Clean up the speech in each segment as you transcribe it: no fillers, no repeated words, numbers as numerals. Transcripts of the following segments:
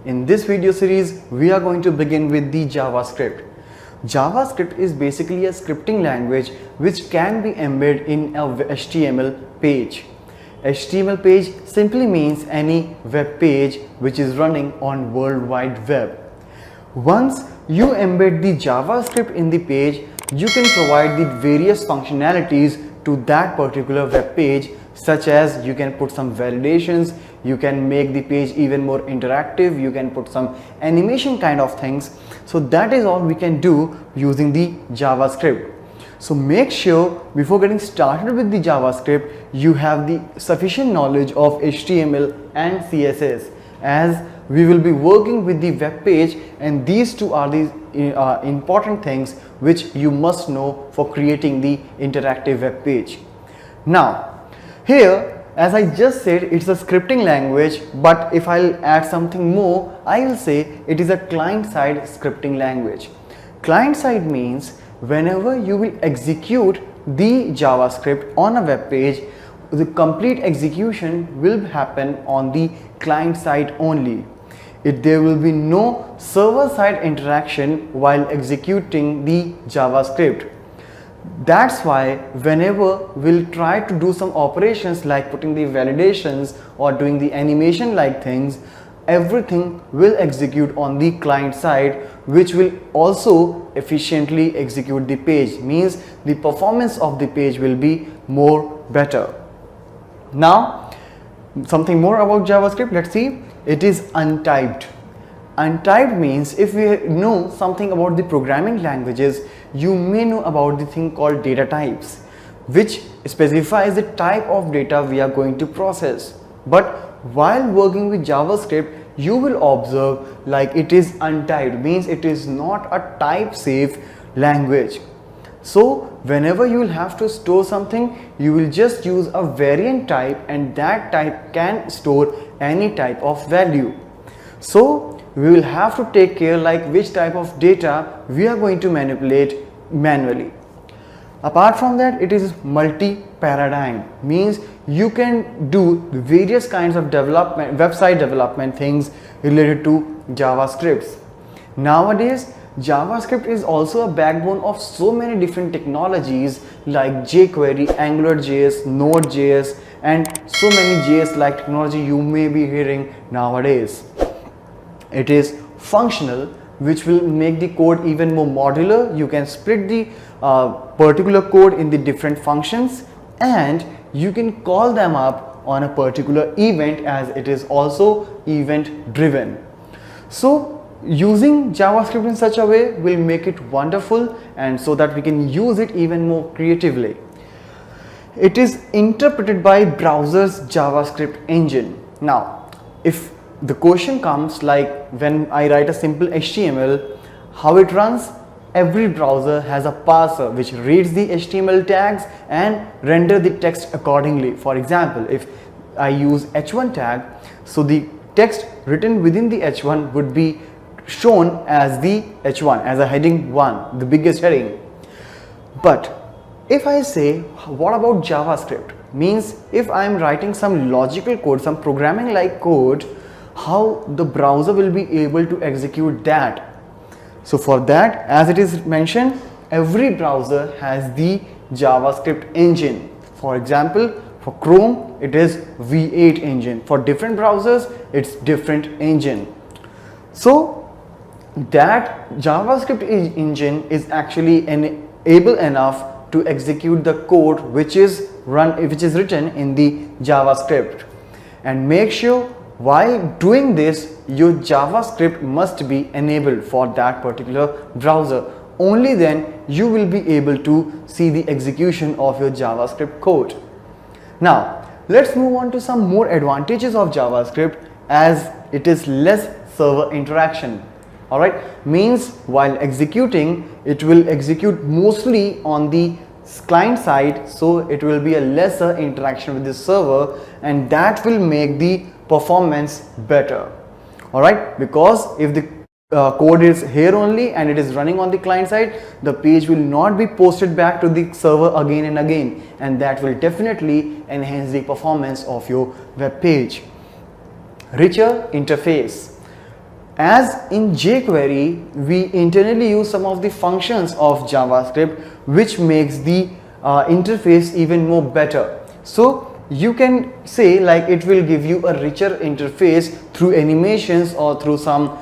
In this video series, we are going to begin with the JavaScript. JavaScript is basically a scripting language which can be embedded in a HTML page. HTML page simply means any web page which is running on World Wide Web. Once you embed the JavaScript in the page, you can provide the various functionalities to that particular web page, such as you can put some validations, you can make the page even more interactive, you can put some animation kind of things. So that is all we can do using the JavaScript. So make sure before getting started with the JavaScript, you have the sufficient knowledge of HTML and CSS, as we will be working with the web page, and these two are the important things which you must know for creating the interactive web page. Now here, as I just said, it's a scripting language, but if I'll add something more, I will say it is a client-side scripting language. Client-side means whenever you will execute the JavaScript on a web page, the complete execution will happen on the client side only. There will be no server-side interaction while executing the JavaScript. That's why whenever we'll try to do some operations like putting the validations or doing the animation like things, everything will execute on the client side, which will also efficiently execute the page, means the performance of the page will be more better. Now something more about JavaScript, let's see. It is untyped. Untyped means, if we know something about the programming languages, you may know about the thing called data types, which specifies the type of data we are going to process. But while working with JavaScript, you will observe like it is untyped, means it is not a type safe language. So whenever you will have to store something, you will just use a variant type, and that type can store any type of value. So we will have to take care like which type of data we are going to manipulate manually. Apart from that, it is multi-paradigm, means you can do various kinds of development, website development things related to JavaScripts. Nowadays, JavaScript is also a backbone of so many different technologies like jQuery, AngularJS, Node.js, and so many JS-like technology you may be hearing nowadays. It is functional, which will make the code even more modular. You can split the particular code in the different functions, and you can call them up on a particular event, as it is also event driven. So using JavaScript in such a way will make it wonderful, and so that we can use it even more creatively. It is interpreted by browser's JavaScript engine. Now, if the question comes like when I write a simple HTML, how it runs? Every browser has a parser which reads the HTML tags and render the text accordingly. For example, if I use h1 tag, so the text written within the h1 would be shown as the h1, as a heading 1, the biggest heading. But if I say, what about JavaScript? Means if I am writing some logical code, some programming like code, how the browser will be able to execute that? So for that, as it is mentioned, every browser has the JavaScript engine. For example, for Chrome it is V8 engine. For different browsers it's different engine. So that JavaScript engine is actually able enough to execute the code which is written in the JavaScript. And make sure while doing this, your JavaScript must be enabled for that particular browser. Only then you will be able to see the execution of your JavaScript code. Now let's move on to some more advantages of JavaScript, as it is less server interaction. Alright, means while executing, it will execute mostly on the client side, so it will be a lesser interaction with the server, and that will make the performance better. Alright, because if the code is here only and it is running on the client side, the page will not be posted back to the server again and again, and that will definitely enhance the performance of your web page. Richer interface. As in jQuery, we internally use some of the functions of JavaScript which makes the interface even more better. So you can say like it will give you a richer interface through animations or through some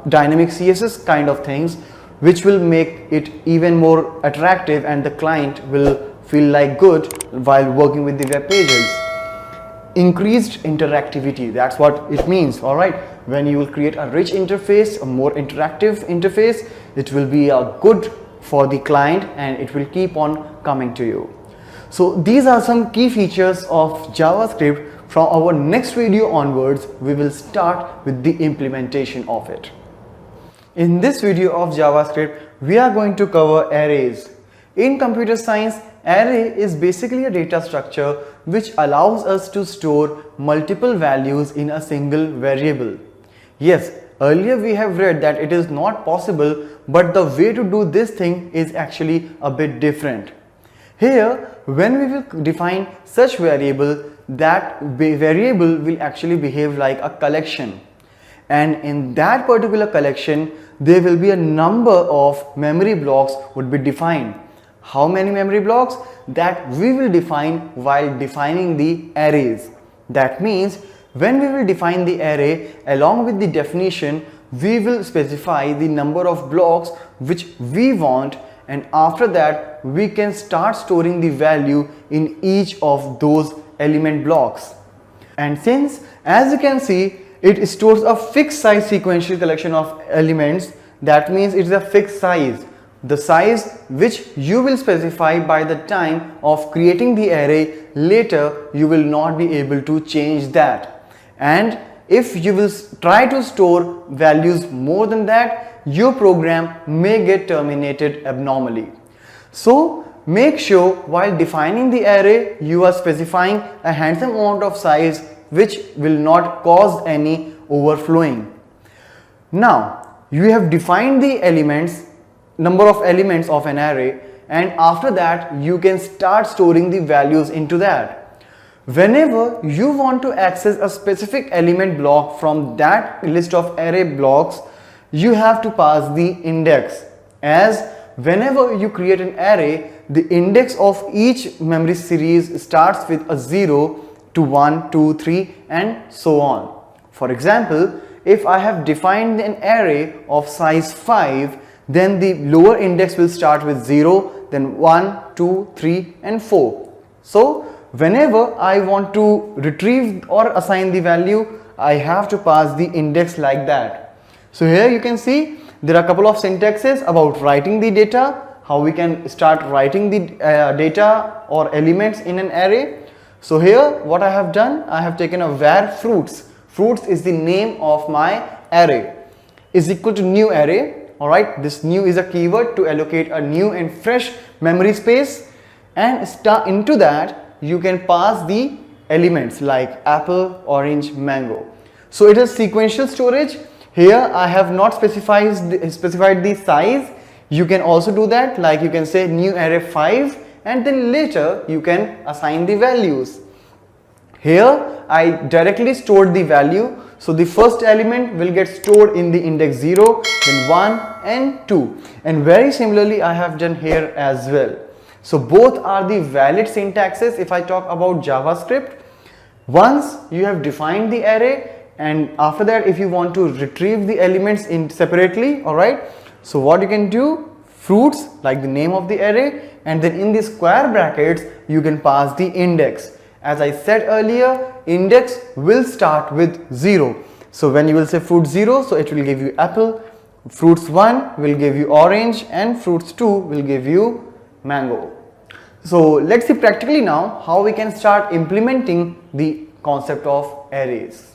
dynamic CSS kind of things, which will make it even more attractive and the client will feel like good while working with the web pages. Increased interactivity, that's what it means. All right, when you will create a rich interface, a more interactive interface, it will be good for the client and it will keep on coming to you. So these are some key features of JavaScript. From our next video onwards, we will start with the implementation of it. In this video of JavaScript, we are going to cover arrays. In computer science, array is basically a data structure which allows us to store multiple values in a single variable. Yes, earlier we have read that it is not possible, but the way to do this thing is actually a bit different. Here, when we will define such variable, that variable will actually behave like a collection. And in that particular collection, there will be a number of memory blocks would be defined. How many memory blocks? That we will define while defining the arrays. That means when we will define the array, along with the definition, we will specify the number of blocks which we want, and after that we can start storing the value in each of those element blocks. And since, as you can see, it stores a fixed size sequential collection of elements, that means it is a fixed size. The size which you will specify by the time of creating the array, later you will not be able to change that. And if you will try to store values more than that, your program may get terminated abnormally. So make sure while defining the array, you are specifying a handsome amount of size which will not cause any overflowing. Now you have defined the elements, number of elements of an array, and after that you can start storing the values into that. Whenever you want to access a specific element block from that list of array blocks, you have to pass the index, as whenever you create an array, the index of each memory series starts with a 0 to 1, 2, 3 and so on. For example, if I have defined an array of size 5, then the lower index will start with 0, then 1, 2, 3 and 4. So whenever I want to retrieve or assign the value, I have to pass the index like that. So here you can see there are a couple of syntaxes about writing the data, how we can start writing the data or elements in an array. So here what I have done, I have taken a var fruits. Fruits is the name of my array, is equal to new array. Alright, this new is a keyword to allocate a new and fresh memory space, and into that you can pass the elements like apple, orange, mango. So it is sequential storage. Here I have not specified the size. You can also do that, like you can say new array 5 and then later you can assign the values. Here I directly stored the value. So the first element will get stored in the index 0, then 1 and 2. And very similarly I have done here as well. So both are the valid syntaxes if I talk about JavaScript. Once you have defined the array, and after that if you want to retrieve the elements in separately, alright, so what you can do, fruits like the name of the array, and then in the square brackets you can pass the index. As I said earlier, index will start with 0. So when you will say fruit 0, so it will give you apple, fruits 1 will give you orange, and fruits 2 will give you mango. So let's see practically now how we can start implementing the concept of arrays.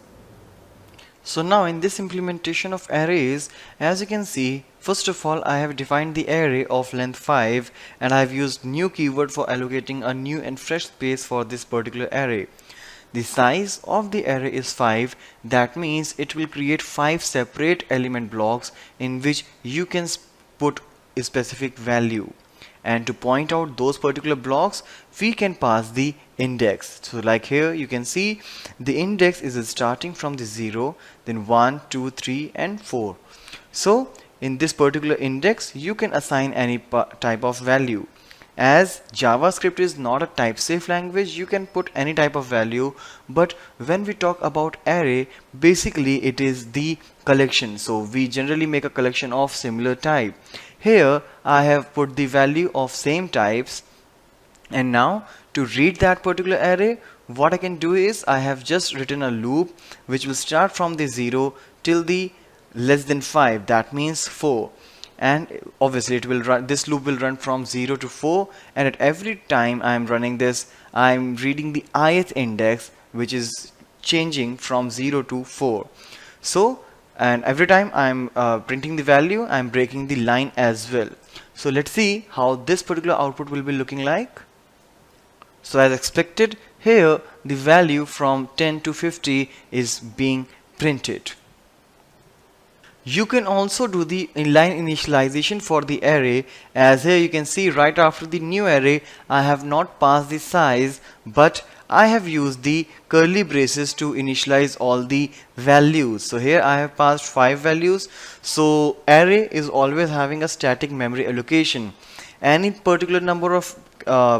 So now in this implementation of arrays, as you can see, first of all I have defined the array of length 5 and I have used new keyword for allocating a new and fresh space for this particular array. The size of the array is 5, that means it will create 5 separate element blocks in which you can put a specific value. And to point out those particular blocks, we can pass the index. So like here you can see the index is starting from the 0, then 1, 2, 3 and 4. So in this particular index you can assign any type of value. As JavaScript is not a type safe language, you can put any type of value, but when we talk about array, basically it is the collection. So we generally make a collection of similar type. Here I have put the value of same types, and now to read that particular array, what I can do is I have just written a loop which will start from the 0 till the less than 5, that means 4. And obviously it will run, this loop will run from 0 to 4, and at every time I am running this, I am reading the ith index, which is changing from 0 to 4. So and every time I am printing the value, I am breaking the line as well. So let's see how this particular output will be looking like. So as expected, here the value from 10 to 50 is being printed. You can also do the inline initialization for the array, as here you can see right after the new array I have not passed the size, but I have used the curly braces to initialize all the values. So here I have passed 5 values. So array is always having a static memory allocation. Any particular number of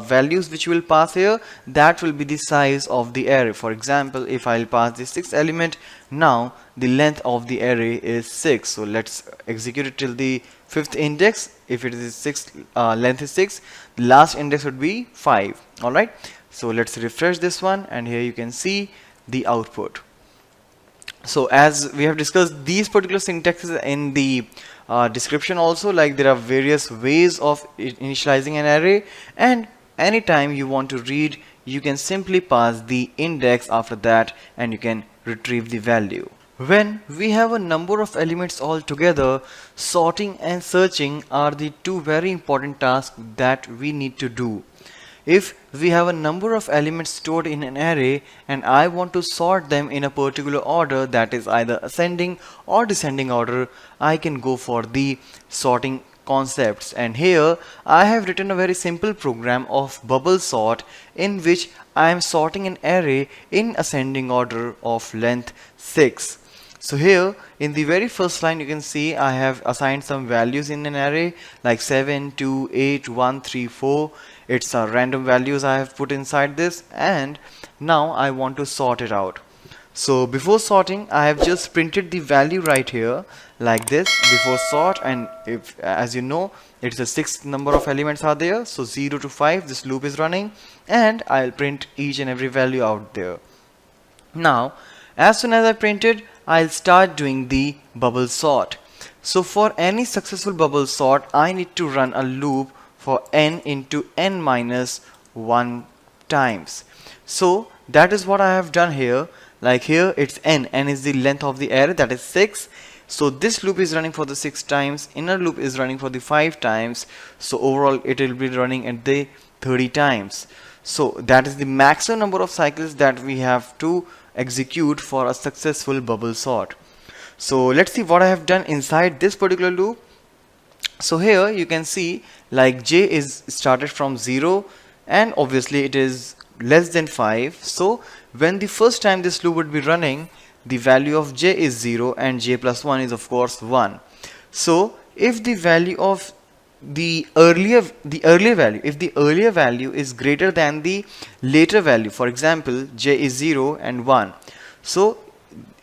values which you will pass here, that will be the size of the array. For example, if I'll pass the 6th element, now the length of the array is 6. So let's execute it till the 5th index. If it is 6, length is 6, the last index would be 5. Alright, so let's refresh this one, and here you can see the output. So as we have discussed these particular syntaxes in the description also, like there are various ways of initializing an array, and anytime you want to read, you can simply pass the index after that and you can retrieve the value. When we have a number of elements all together, sorting and searching are the two very important tasks that we need to do. If we have a number of elements stored in an array and I want to sort them in a particular order, that is either ascending or descending order, I can go for the sorting concepts. And here I have written a very simple program of bubble sort, in which I am sorting an array in ascending order of length 6. So here in the very first line you can see I have assigned some values in an array like 7, 2, 8, 1, 3, 4. It's random values I have put inside this, and now I want to sort it out. So before sorting, I have just printed the value right here like this before sort, and if, as you know, it's a 6 number of elements are there, so 0 to 5 this loop is running, and I'll print each and every value out there. Now as soon as I printed, I'll start doing the bubble sort. So for any successful bubble sort, I need to run a loop for n into n minus 1 times. So that is what I have done here. Like here it's n is the length of the array, that is 6. So this loop is running for the 6 times, inner loop is running for the 5 times, so overall it will be running at the 30 times. So that is the maximum number of cycles that we have to execute for a successful bubble sort. So let's see what I have done inside this particular loop. So here you can see like j is started from 0 and obviously it is less than 5. So when the first time this loop would be running, the value of j is 0 and j plus 1 is of course 1. So if the value of the earlier value, if the earlier value is greater than the later value, for example j is 0 and 1, so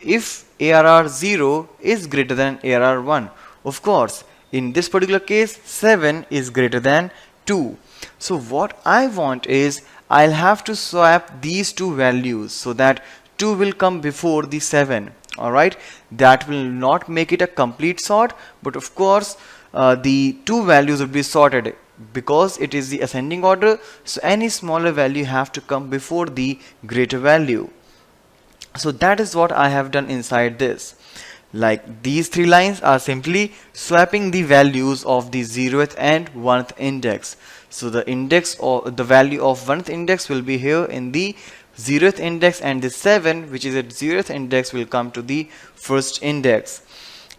if ARR 0 is greater than ARR 1, of course in this particular case 7 is greater than 2. So what I want is I'll have to swap these two values so that 2 will come before the 7. Alright, that will not make it a complete sort, but of course the two values would be sorted because it is the ascending order, so any smaller value have to come before the greater value. So that is what I have done inside this. Like these 3 lines are simply swapping the values of the 0th and 1th index. So the index or the value of 1th index will be here in the 0th index, and the 7 which is at 0th index will come to the 1st index.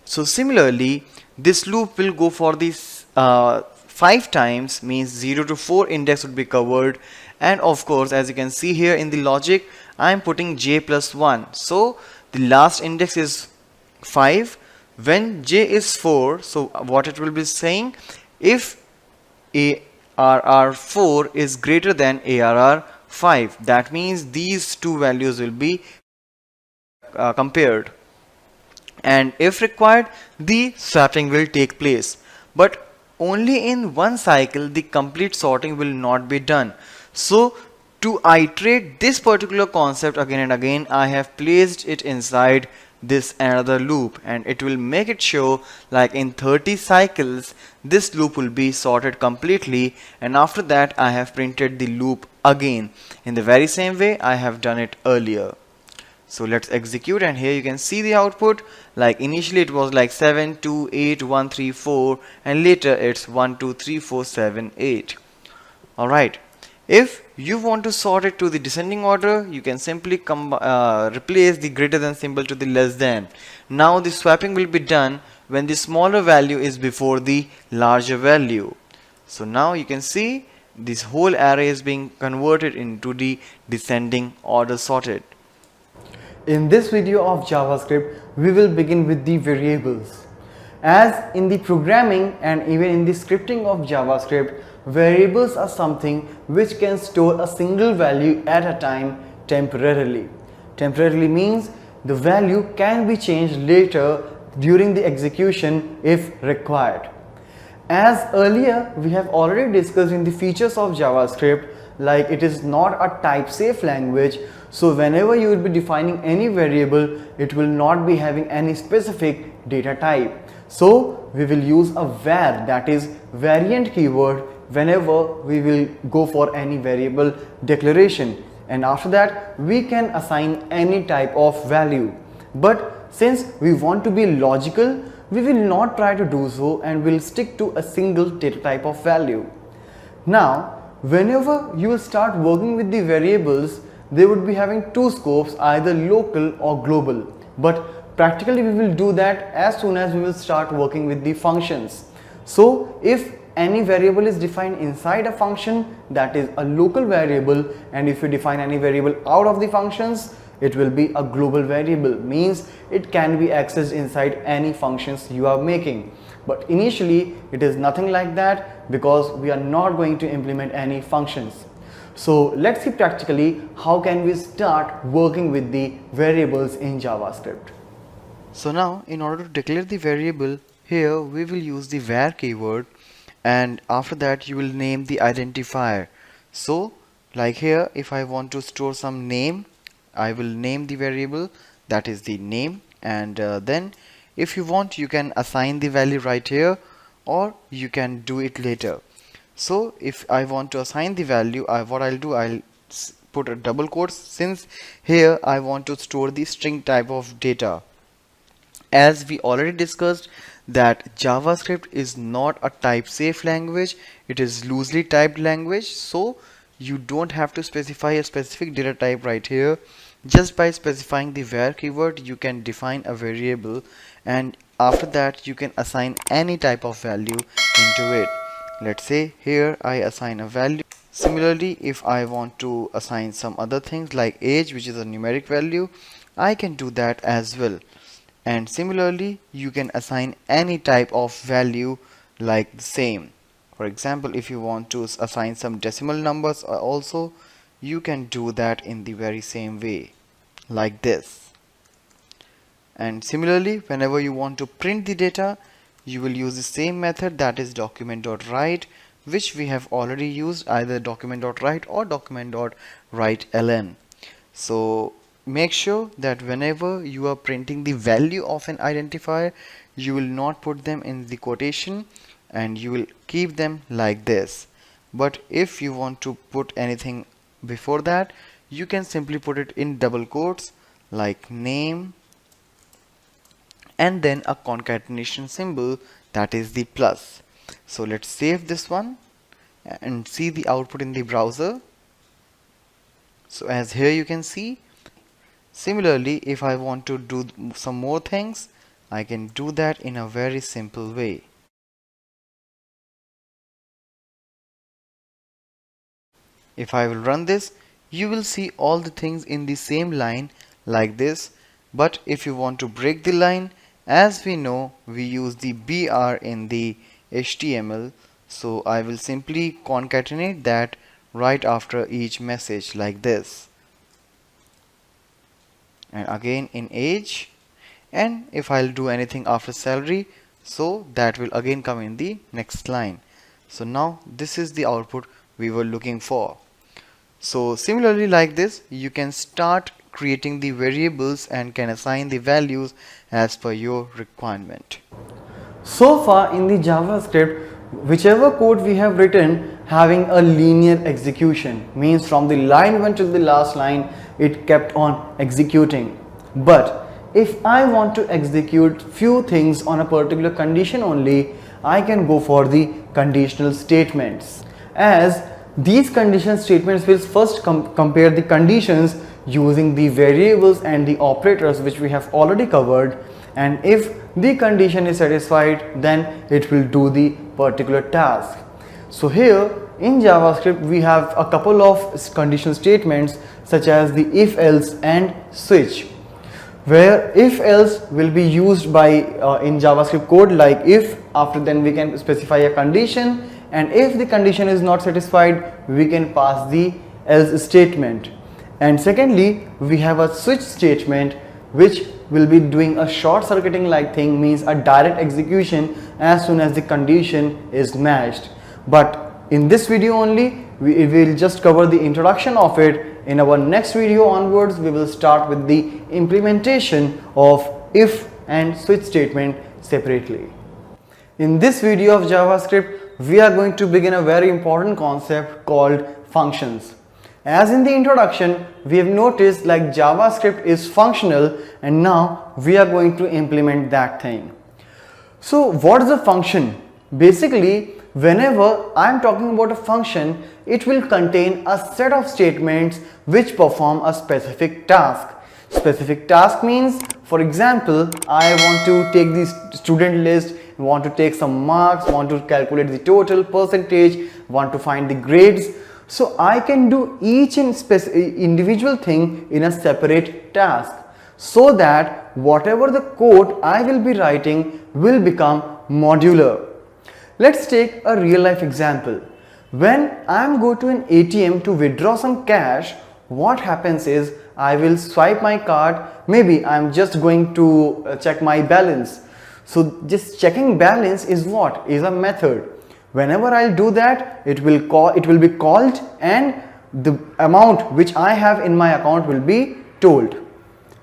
So similarly this loop will go for this 5 times, means 0 to 4 index would be covered, And of course, as you can see here in the logic, I am putting j plus 1. So the last index is 5. When j is 4, so what it will be saying, if ARR 4 is greater than ARR 5, that means these two values will be compared, and if required the swapping will take place, but only in one cycle. The complete sorting will not be done. So to iterate this particular concept again and again, I have placed it inside this another loop, and it will make it show like in 30 cycles this loop will be sorted completely, and after that I have printed the loop again in the very same way I have done it earlier. So let's execute, and here you can see the output. Like initially it was like 7 2 8 1 3 4, and later it's 1 2 3 4 7 8. Alright, if you want to sort it to the descending order, you can simply replace the greater than symbol to the less than. Now the swapping will be done when the smaller value is before the larger value. So now you can see this whole array is being converted into the descending order sorted. In this video of JavaScript, we will begin with the variables. As in the programming and even in the scripting of JavaScript, variables are something which can store a single value at a time temporarily. Temporarily means the value can be changed later during the execution if required. As earlier we have already discussed in the features of JavaScript, like it is not a type safe language, so whenever you will be defining any variable, it will not be having any specific data type. So we will use a var, that is variant keyword, whenever we will go for any variable declaration, and after that we can assign any type of value. But since we want to be logical, we will not try to do so and will stick to a single data type of value. Now whenever you will start working with the variables, they would be having two scopes, either local or global, but practically we will do that as soon as we will start working with the functions. So if any variable is defined inside a function, that is a local variable, and if you define any variable out of the functions, it will be a global variable, means it can be accessed inside any functions you are making. But initially it is nothing like that, because we are not going to implement any functions. So let's see practically how can we start working with the variables in JavaScript. So now in order to declare the variable, here we will use the var keyword, and after that you will name the identifier. So like here, if I want to store some name, I will name the variable, that is the name, and then if you want you can assign the value right here, or you can do it later. So if I want to assign the value, what I'll do, I'll put a double quotes, since here I want to store the string type of data. As we already discussed that JavaScript is not a type safe language, it is loosely typed language, so you don't have to specify a specific data type right here. Just by specifying the var keyword, you can define a variable, and after that you can assign any type of value into it. Let's say here I assign a value. Similarly, if I want to assign some other things like age, which is a numeric value, I can do that as well. And similarly, you can assign any type of value like the same. For example, if you want to assign some decimal numbers also, you can do that in the very same way, like this. And similarly, whenever you want to print the data, you will use the same method, that is document.write, which we have already used, either document.write or document.writeln. So make sure that whenever you are printing the value of an identifier, you will not put them in the quotation, and you will keep them like this. But if you want to put anything before that, you can simply put it in double quotes like name, and then a concatenation symbol, that is the plus. So let's save this one and see the output in the browser. So as here you can see, similarly if I want to do some more things, I can do that in a very simple way. if I will run this, you will see all the things in the same line like this. But if you want to break the line, as we know, we use the BR in the HTML. So I will simply concatenate that right after each message like this. And again in age, and if I'll do anything after salary, so that will again come in the next line. So now this is the output we were looking for. So similarly like this, you can start creating the variables and can assign the values as per your requirement. So far in the JavaScript, whichever code we have written having a linear execution, means from the line 1 to the last line it kept on executing. But if I want to execute few things on a particular condition only, I can go for the conditional statements, as these condition statements will first compare the conditions using the variables and the operators which we have already covered, and if the condition is satisfied, then it will do the particular task. So here in JavaScript we have a couple of condition statements such as the if else and switch, where if else will be used by in JavaScript code like if, after then we can specify a condition, and if the condition is not satisfied we can pass the else statement. And secondly, we have a switch statement which will be doing a short circuiting like thing, means a direct execution as soon as the condition is matched. But in this video only we will just cover the introduction of it. In our next video onwards we will start with the implementation of if and switch statement separately. In this video of JavaScript we are going to begin a very important concept called functions. As in the introduction we have noticed like JavaScript is functional, and now we are going to implement that thing. So what is a function? Basically, whenever I am talking about a function, it will contain a set of statements which perform a specific task. Specific task means, for example, I want to take the student list, want to take some marks, want to calculate the total percentage, want to find the grades. So I can do each individual thing in a separate task, so that whatever the code I will be writing will become modular. Let's take a real life example. When I am going to an ATM to withdraw some cash, what happens is I will swipe my card. Maybe I am just going to check my balance. So just checking balance is what? Is a method. Whenever I'll do that, it will be called, and the amount which I have in my account will be told.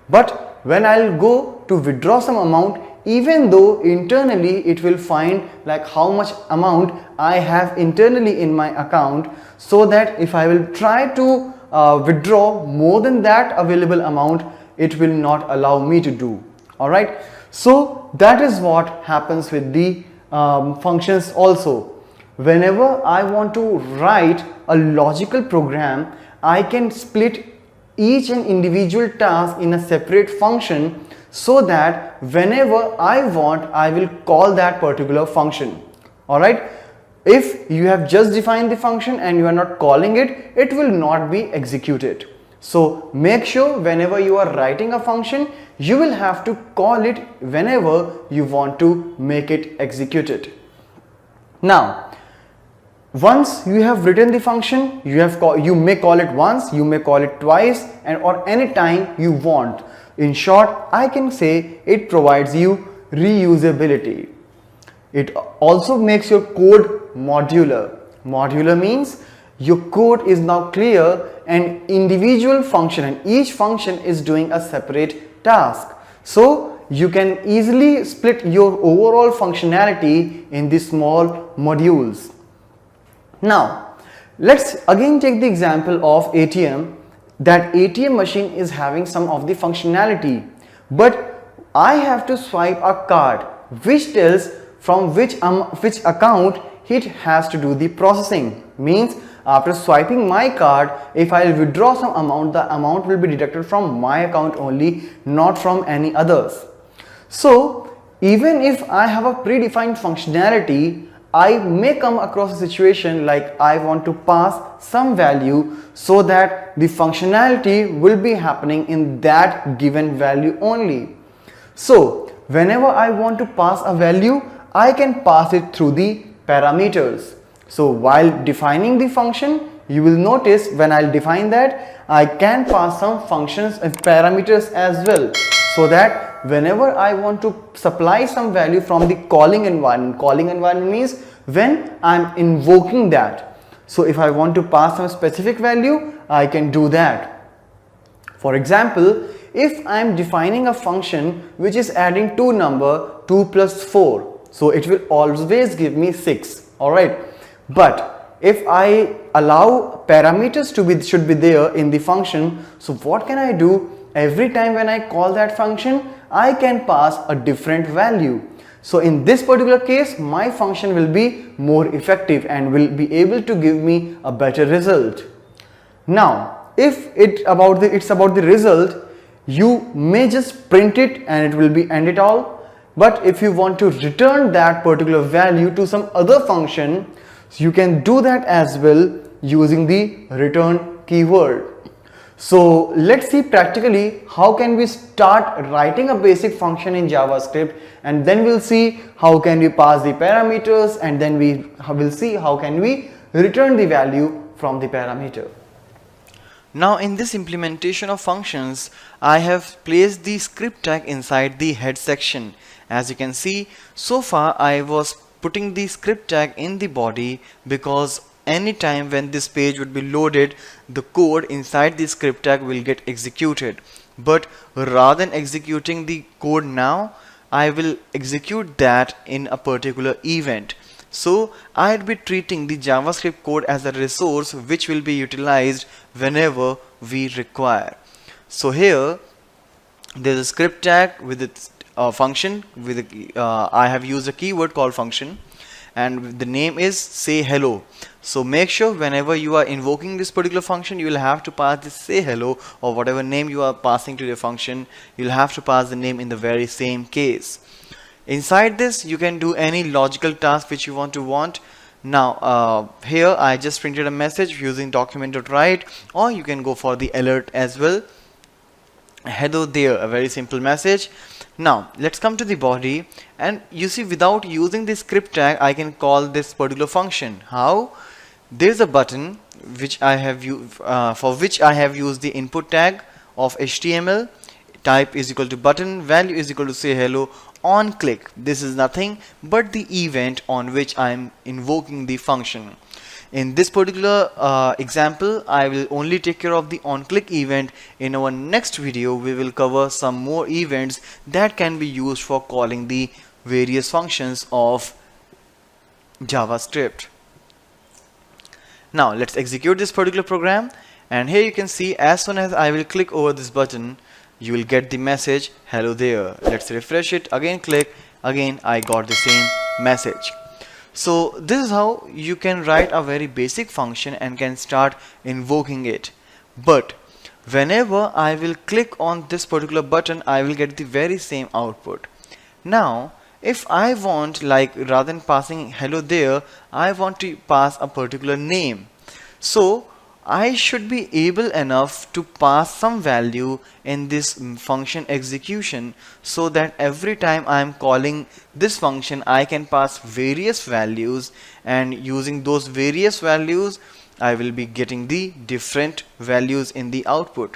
But when I'll go to withdraw some amount, even though internally it will find like how much amount I have internally in my account, so that if I will try to withdraw more than that available amount, it will not allow me to do. Alright, so that is what happens with the functions also. Whenever I want to write a logical program, I can split each and individual task in a separate function, so that whenever I want, I will call that particular function. Alright, if you have just defined the function and you are not calling it, it will not be executed. So make sure whenever you are writing a function, you will have to call it whenever you want to make it executed. Now, once you have written the function, you may call it once, you may call it twice, and or any time you want. In short, I can say it provides you reusability. It also makes your code modular. Modular means your code is now clear and individual function, and each function is doing a separate task. So you can easily split your overall functionality in the small modules. Now, let's again take the example of ATM. That ATM machine is having some of the functionality, but I have to swipe a card which tells from which account it has to do the processing. Means after swiping my card, if I withdraw some amount, the amount will be deducted from my account only, not from any others. So even if I have a predefined functionality, I may come across a situation like I want to pass some value so that the functionality will be happening in that given value only. So whenever I want to pass a value, I can pass it through the parameters. So while defining the function, you will notice when I'll define that, I can pass some functions and parameters as well, so that whenever I want to supply some value from the calling environment means when I'm invoking that. So if I want to pass some specific value, I can do that. For example, if I am defining a function which is adding two number 2 plus 4, so it will always give me 6. Alright, but if I allow parameters should be there in the function, so what can I do? Every time when I call that function, I can pass a different value. So in this particular case, my function will be more effective and will be able to give me a better result. Now, if it's about the result, you may just print it and it will be end it all. But if you want to return that particular value to some other function, you can do that as well using the return keyword. So let's see practically how can we start writing a basic function in JavaScript, and then we'll see how can we pass the parameters, and then we will see how can we return the value from the parameter. Now in this implementation of functions, I have placed the script tag inside the head section. As you can see, so far I was putting the script tag in the body because anytime when this page would be loaded, the code inside the script tag will get executed. But rather than executing the code now, I will execute that in a particular event. So I'd be treating the JavaScript code as a resource which will be utilized whenever we require. So here there's a script tag with its function with I have used a keyword called function, and the name is say hello. So make sure whenever you are invoking this particular function, you will have to pass this say hello, or whatever name you are passing to the function, you'll have to pass the name in the very same case. Inside this you can do any logical task which you want. Now here I just printed a message using document.write, or you can go for the alert as well. Hello there, a very simple message. Now let's come to the body, and you see without using the script tag I can call this particular function. How? There's a button which I have for which I have used the input tag of HTML. Type is equal to button, value is equal to say hello, on click. This is nothing but the event on which I am invoking the function. In this particular example, I will only take care of the on click event. In our next video we will cover some more events that can be used for calling the various functions of JavaScript. Now let's execute this particular program, and here you can see as soon as I will click over this button, you will get the message hello there. Let's refresh it, again click, again I got the same message. So this is how you can write a very basic function and can start invoking it. But whenever I will click on this particular button, I will get the very same output. Now if I want, like rather than passing hello there, I want to pass a particular name. So I should be able enough to pass some value in this function execution, so that every time I am calling this function I can pass various values, and using those various values I will be getting the different values in the output.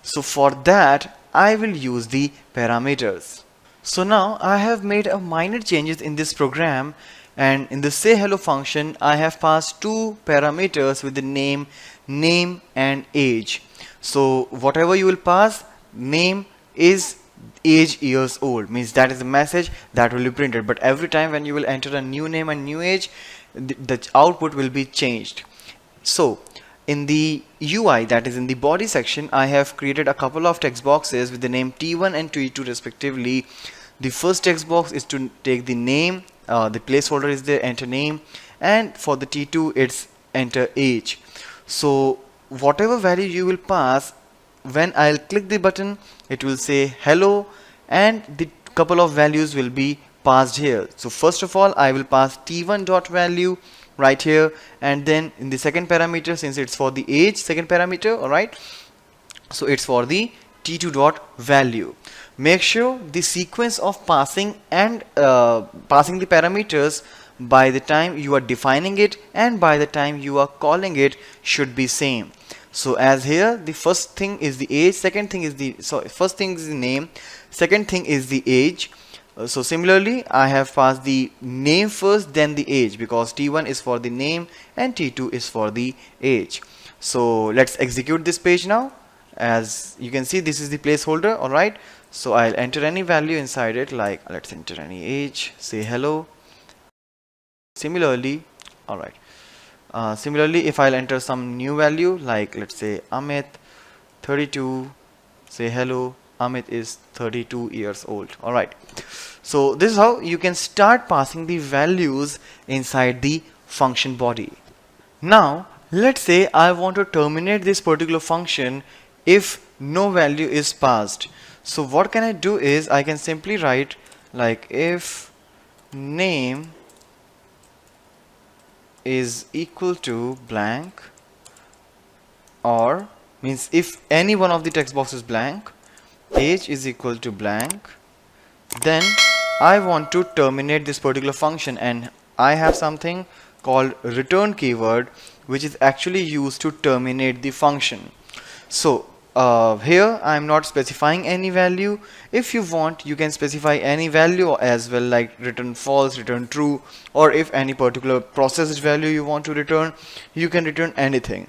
So for that I will use the parameters. So now I have made a minor changes in this program, and in the say hello function I have passed two parameters with the name and age. So whatever you will pass, name is age years old, means that is the message that will be printed. But every time when you will enter a new name and new age, the output will be changed. So in the UI, that is in the body section, I have created a couple of text boxes with the name T1 and T2 respectively. The first text box is to take the name, the placeholder is there, enter name, and for the T2 it's enter age. So whatever value you will pass, when I'll click the button it will say hello, and the couple of values will be passed here. So first of all, I will pass t1 dot value right here, and then in the second parameter, since it's for the age, second parameter, all right, so it's for the t2 dot value. Make sure the sequence of passing and passing the parameters by the time you are defining it and by the time you are calling it should be same. So as here, the first thing is the age, second thing is the, so first thing is the name, second thing is the age. So similarly, I have passed the name first, then the age, because t1 is for the name and t2 is for the age. So let's execute this page now. As you can see, this is the placeholder, alright. So I'll enter any value inside it, like let's enter any age, say hello. Similarly, alright. Similarly, if I'll enter some new value, like let's say Amit 32, say hello, Amit is 32 years old. Alright. So this is how you can start passing the values inside the function body. Now let's say I want to terminate this particular function if no value is passed. So what can I do is I can simply write like if name is equal to blank, or means if any one of the text box is blank, age is equal to blank, then I want to terminate this particular function, and I have something called return keyword which is actually used to terminate the function. So here I am not specifying any value. If you want, you can specify any value as well, like return false, return true, or if any particular processed value you want to return, you can return anything.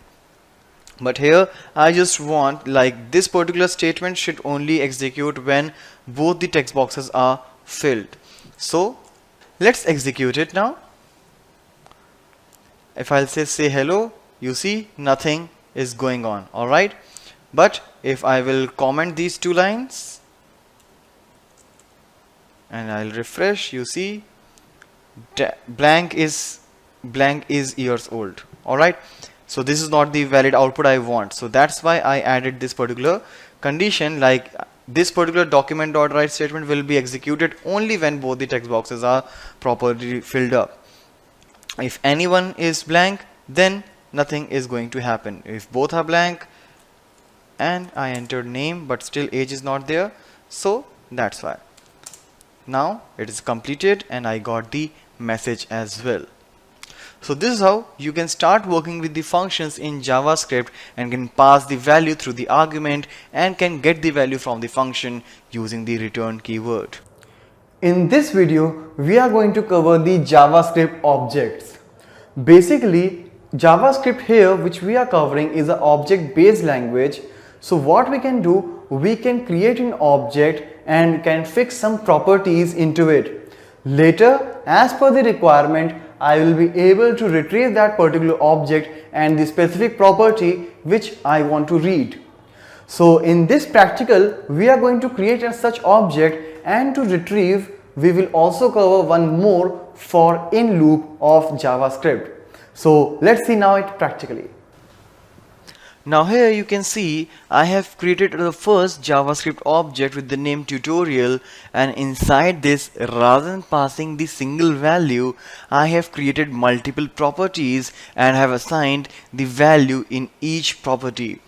But here I just want like this particular statement should only execute when both the text boxes are filled. So let's execute it now. If I'll say hello, you see nothing is going on, alright. But if I will comment these two lines and I'll refresh, you see blank is years old, alright. So this is not the valid output I want. So that's why I added this particular condition, like this particular document.write statement will be executed only when both the text boxes are properly filled up. If any one is blank, then nothing is going to happen. If both are blank and I entered name but still age is not there, so that's why. Now it is completed and I got the message as well. So this is how you can start working with the functions in JavaScript and can pass the value through the argument and can get the value from the function using the return keyword. In this video, we are going to cover the JavaScript objects. Basically, JavaScript here which we are covering is an object-based language. So what we can do, we can create an object and can fix some properties into it. Later, as per the requirement, I will be able to retrieve that particular object and the specific property which I want to read. So in this practical, we are going to create a such object, and to retrieve, we will also cover one more for in loop of JavaScript. So let's see now it practically. Now here you can see I have created the first JavaScript object with the name tutorial, and inside this, rather than passing the single value, I have created multiple properties and have assigned the value in each property.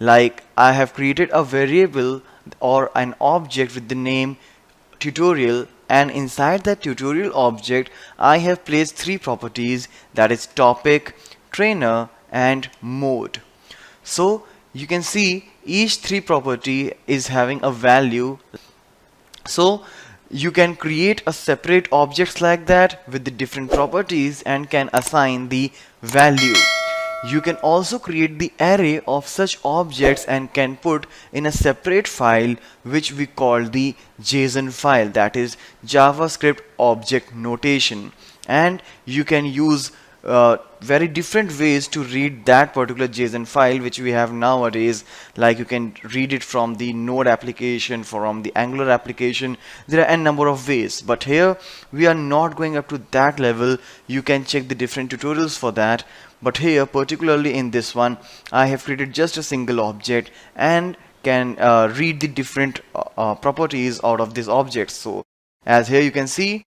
Like I have created a variable or an object with the name tutorial, and inside that tutorial object I have placed three properties, that is topic, trainer and mode. So you can see each three property is having a value. So you can create a separate objects like that with the different properties and can assign the value. You can also create the array of such objects and can put in a separate file which we call the JSON file, that is JavaScript object notation, and you can use very different ways to read that particular JSON file which we have nowadays. Like you can read it from the Node application, from the Angular application. There are a number of ways, but here we are not going up to that level. You can check the different tutorials for that, but here particularly in this one I have created just a single object and can read the different properties out of this object. So as here you can see,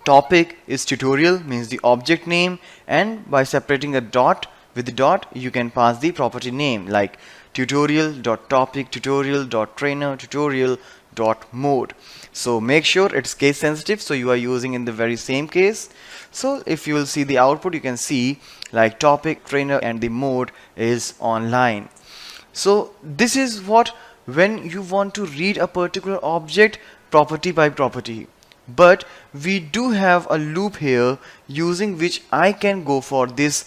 topic is tutorial, means the object name, and by separating a dot with the dot you can pass the property name like tutorial.topic, tutorial.trainer, tutorial.mode. So make sure it's case sensitive, so you are using in the very same case. So if you will see the output, you can see like topic, trainer, and the mode is online. So this is what when you want to read a particular object property by property. But we do have a loop here using which I can go for this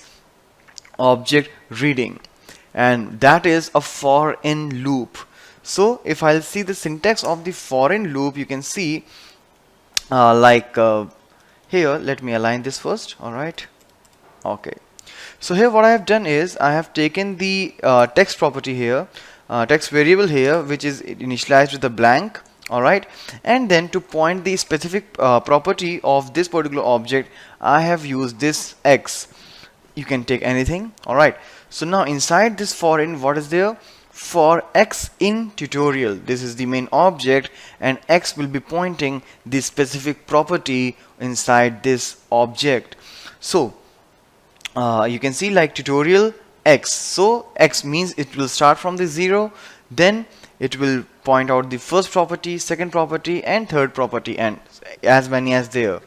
object reading, and that is a for in loop. So if I'll see the syntax of the for in loop, you can see here, let me align this first. Alright, okay. So here what I have done is I have taken the text property here, text variable here, which is initialized with a blank. Alright, and then to point the specific property of this particular object, I have used this x. You can take anything. Alright, so now inside this for in, what is there? For x in tutorial, this is the main object, and x will be pointing the specific property inside this object. So you can see like tutorial x, so x means it will start from the 0, then it will point out the first property, second property, and third property, and as many as there.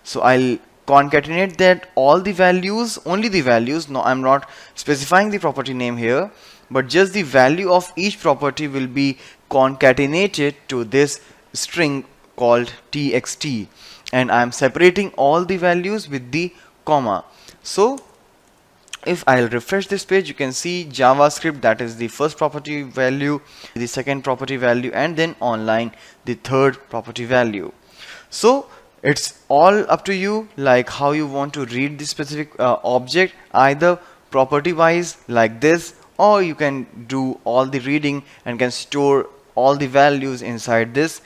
So I'll concatenate that all the values, only the values. No, I'm not specifying the property name here, but just the value of each property will be concatenated to this string called txt, and I'm separating all the values with the comma. So if I'll refresh this page, you can see JavaScript, that is the first property value, the second property value, and then online the third property value. So it's all up to you, like how you want to read this specific object, either property wise like this, or you can do all the reading and can store all the values inside this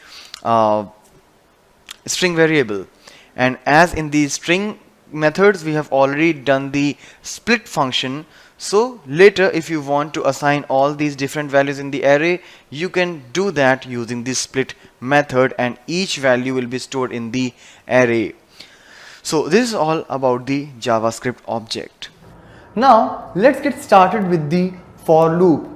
string variable. And as in the string methods, we have already done the split function. So later if you want to assign all these different values in the array, you can do that using this split method, and each value will be stored in the array. So this is all about the JavaScript object. Now let's get started with the for loop.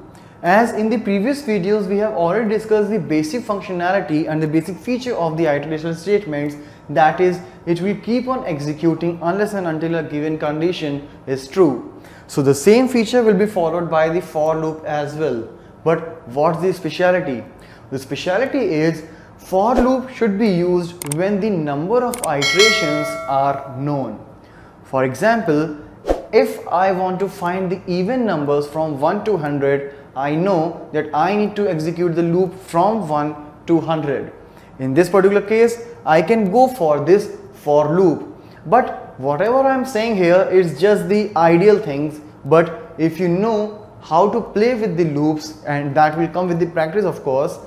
As in the previous videos, we have already discussed the basic functionality and the basic feature of the iterational statements, that is, it will keep on executing unless and until a given condition is true. So the same feature will be followed by the for loop as well. But what's the speciality? The speciality is for loop should be used when the number of iterations are known. For example, if I want to find the even numbers from 1 to 100, I know that I need to execute the loop from 1 to 100. In this particular case, I can go for this for loop. But whatever I am saying here is just the ideal things. But if you know how to play with the loops, and that will come with the practice of course,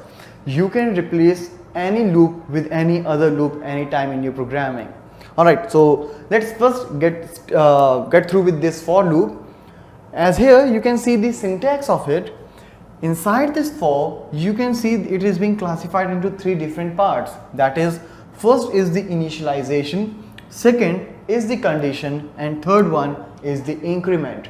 you can replace any loop with any other loop anytime in your programming. Alright, so let's first get through with this for loop. As here you can see the syntax of it. Inside this for, you can see it is being classified into three different parts. That is, first is the initialization, second is the condition, and third one is the increment.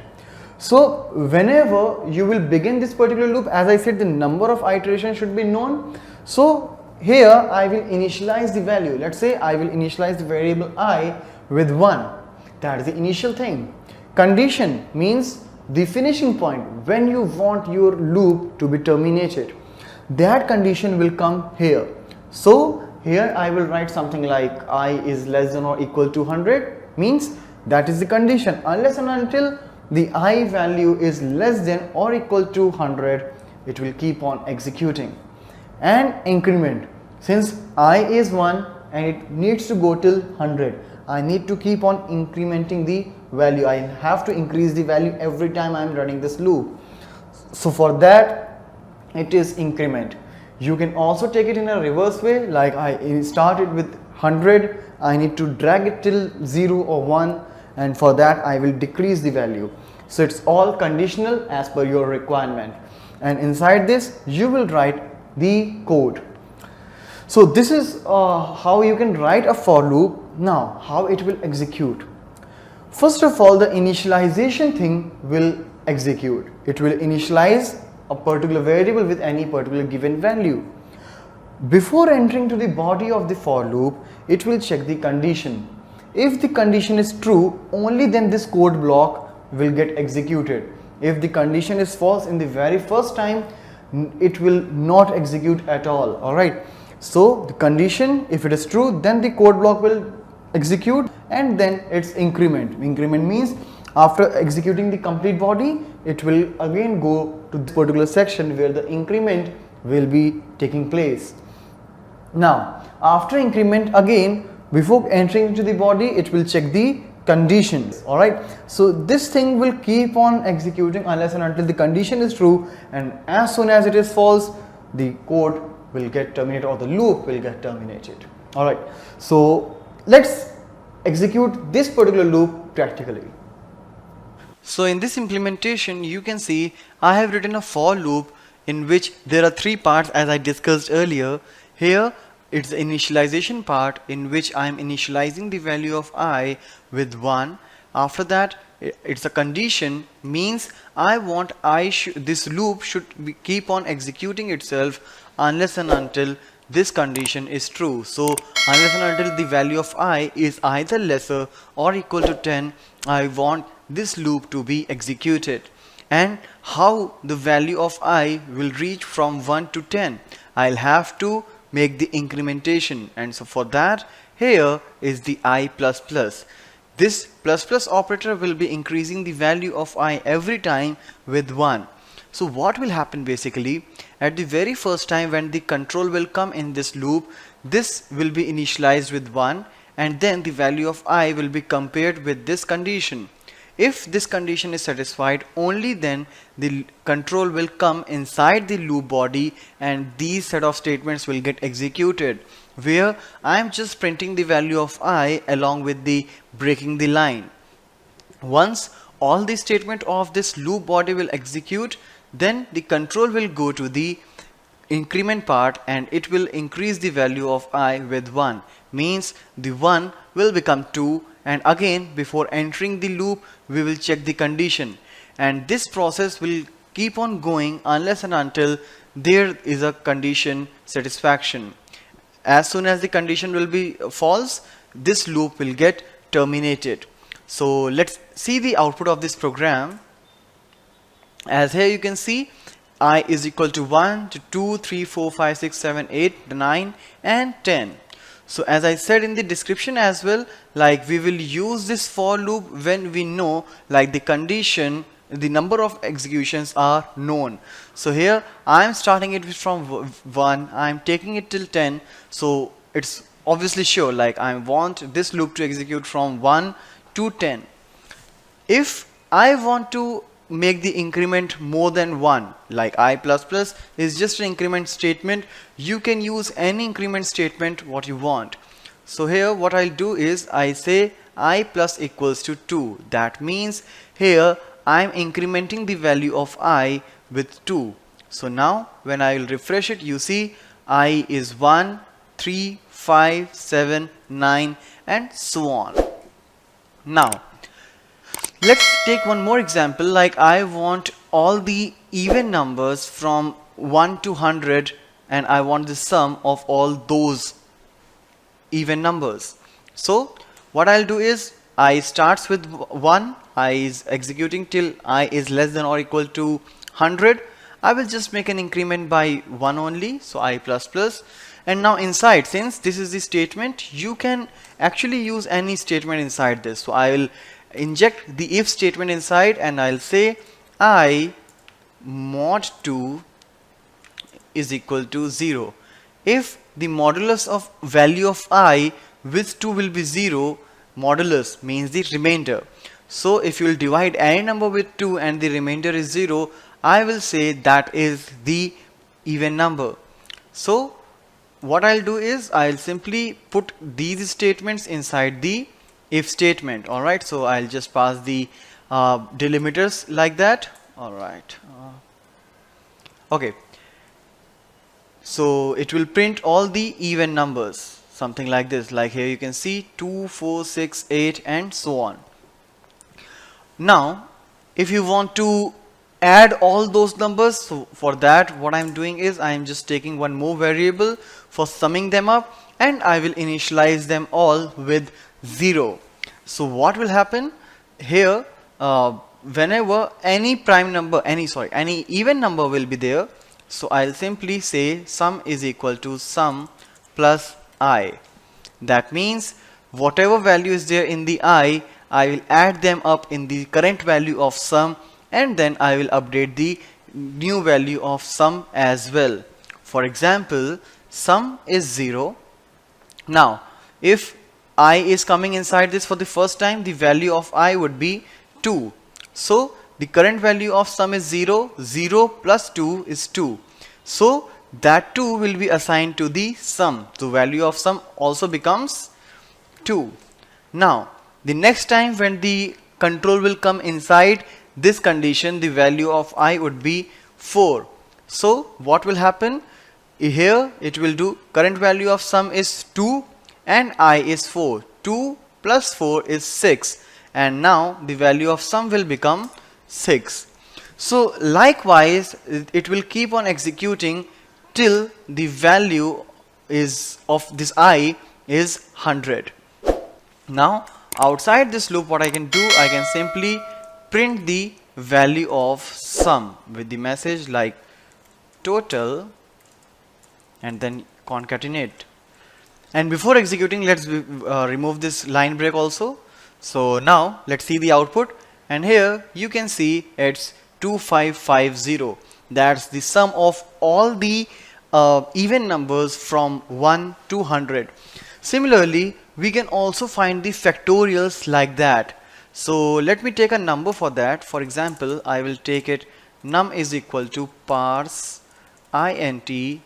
So whenever you will begin this particular loop, as I said, the number of iterations should be known. So here I will initialize the value. Let's say I will initialize the variable I with 1. That is the initial thing. Condition means the finishing point, when you want your loop to be terminated. That condition will come here. So here I will write something like I is less than or equal to 100, means that is the condition. Unless and until the I value is less than or equal to 100, it will keep on executing. And increment, since I is 1 and it needs to go till 100, I need to keep on incrementing the value. I have to increase the value every time I am running this loop. So for that, it is increment. You can also take it in a reverse way, like I started with 100, I need to drag it till 0 or 1, and for that I will decrease the value. So it's all conditional as per your requirement, and inside this you will write the code. So this is how you can write a for loop. Now, how it will execute? First of all, the initialization thing will execute. It will initialize a particular variable with any particular given value. Before entering to the body of the for loop, it will check the condition. If the condition is true, only then this code block will get executed. If the condition is false in the very first time, it will not execute at all. Alright, so the condition, if it is true, then the code block will execute, and then its increment. Increment means after executing the complete body, it will again go to this particular section where the increment will be taking place. Now, after increment again, before entering into the body, it will check the conditions. Alright, so this thing will keep on executing unless and until the condition is true, and as soon as it is false, the code will get terminated, or the loop will get terminated. Alright, so let's execute this particular loop practically. So in this implementation, you can see I have written a for loop in which there are three parts, as I discussed earlier. Here it's the initialization part, in which I am initializing the value of I with 1. After that, it's a condition, means I want this loop should keep on executing itself unless and until this condition is true. So unless and until the value of I is either lesser or equal to 10, I want this loop to be executed. And how the value of I will reach from 1 to 10? I'll have to make the incrementation, and so for that, here is the I++. This plus operator will be increasing the value of I every time with 1. So what will happen basically, at the very first time when the control will come in this loop, this will be initialized with 1, and then the value of I will be compared with this condition. If this condition is satisfied, only then the control will come inside the loop body, and these set of statements will get executed, where I am just printing the value of I along with the breaking the line. Once all the statement of this loop body will execute, then the control will go to the increment part, and it will increase the value of I with 1, means the 1 will become 2, and again before entering the loop we will check the condition, and this process will keep on going unless and until there is a condition satisfaction. As soon as the condition will be false, this loop will get terminated. So let's see the output of this program. As here you can see, I is equal to 1 to 2, 3, 4, 5, 6, 7, 8, 9 and 10. So as I said in the description as well, like we will use this for loop when we know like the condition, the number of executions are known. So here I am starting it from 1, I am taking it till 10. So it's obviously sure like I want this loop to execute from 1 to 10. If I want to make the increment more than 1, like I++ is just an increment statement, you can use any increment statement what you want. So here what I'll do is I say I plus equals to 2. That means here I'm incrementing the value of I with 2. So now when I will refresh it, you see I is 1, 3, 5, 7, 9 and so on. Now let's take one more example, like I want all the even numbers from 1 to 100 and I want the sum of all those even numbers. So what I'll do is I starts with 1, I is executing till I is less than or equal to 100. I will just make an increment by 1 only, so I++. And now inside, since this is the statement, you can actually use any statement inside this. So I will inject the if statement inside and I'll say I mod 2 is equal to 0. If the modulus of value of I with 2 will be 0, modulus means the remainder. So if you will divide any number with 2 and the remainder is 0, I will say that is the even number. So what I'll do is I'll simply put these statements inside the if statement. Alright, so I'll just pass the delimiters like that. Alright, okay, so it will print all the even numbers. something like this. Like here you can see 2, 4, 6, 8 and so on. Now if you want to add all those numbers, so for that what I'm doing is I'm just taking one more variable for summing them up, and I will initialize them all with 0. So what will happen here, whenever any prime number, any even number will be there, so I'll simply say sum is equal to sum plus I. That means whatever value is there in the I will add them up in the current value of sum, and then I will update the new value of sum as well. For example, sum is 0. Now if I is coming inside this for the first time, the value of I would be 2. So the current value of sum is 0. 0 plus 2 is 2. So that 2 will be assigned to the sum. The value of sum also becomes 2. Now the next time when the control will come inside this condition, the value of I would be 4. So what will happen here, it will do current value of sum is 2 and I is 4. 2 plus 4 is 6, and now the value of sum will become 6. So likewise it will keep on executing till the value is of this I is 100. Now outside this loop what I can do, I can simply print the value of sum with the message like total and then concatenate. And before executing, let's remove this line break also. So now let's see the output, and here you can see it's 2550. That's the sum of all the even numbers from 1 to 100. Similarly, we can also find the factorials like that. So let me take a number for that. For example, I will take it num is equal to parse int,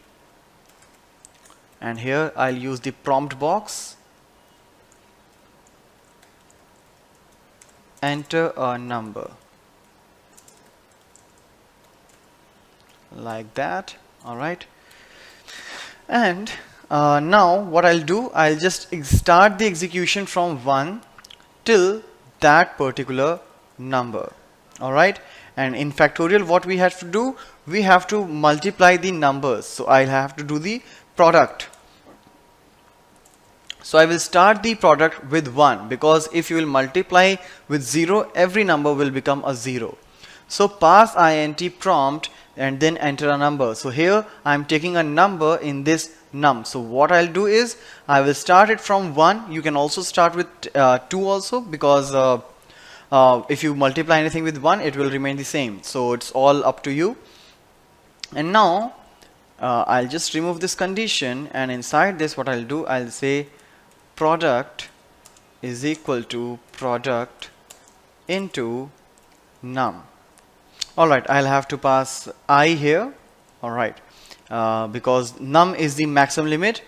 and here I'll use the prompt box, enter a number, like that. Alright, and now what I'll do, I'll just start the execution from 1 till that particular number. Alright, and in factorial what we have to do, we have to multiply the numbers. So I'll have to do the product. So I will start the product with 1, because if you will multiply with 0, every number will become a 0. So parse int prompt and then enter a number. So here I'm taking a number in this num. So what I'll do is I will start it from 1. You can also start with 2 also, because if you multiply anything with 1, it will remain the same. So it's all up to you. And now I'll just remove this condition, and inside this what I'll do, I'll say product is equal to product into num. Alright, I'll have to pass I here. Alright, because num is the maximum limit.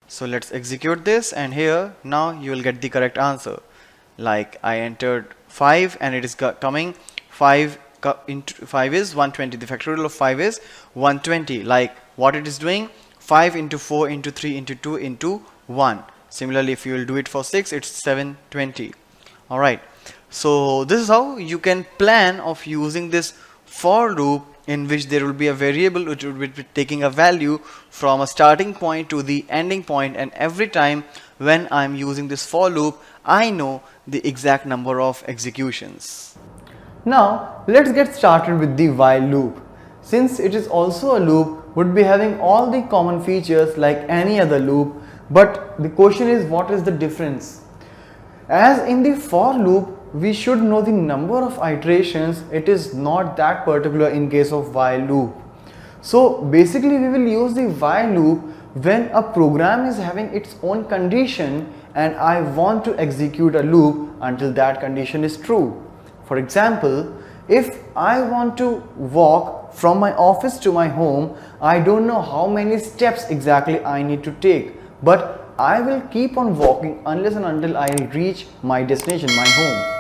So let's execute this, and here now you will get the correct answer. Like I entered 5 and it is coming 5 into 5 is 120. The factorial of 5 is 120. Like what it is doing, 5 into 4 into 3 into 2 into 1. Similarly, if you will do it for 6, it's 720. Alright, so this is how you can plan of using this for loop, in which there will be a variable which will be taking a value from a starting point to the ending point, and every time when I'm using this for loop, I know the exact number of executions. Now let's get started with the while loop. Since it is also a loop, would be having all the common features like any other loop, but the question is, what is the difference? As in the for loop, we should know the number of iterations. It is not that particular in case of while loop. So basically we will use the while loop when a program is having its own condition and I want to execute a loop until that condition is true. For example, if I want to walk from my office to my home, I don't know how many steps exactly I need to take, but I will keep on walking unless and until I reach my destination, my home.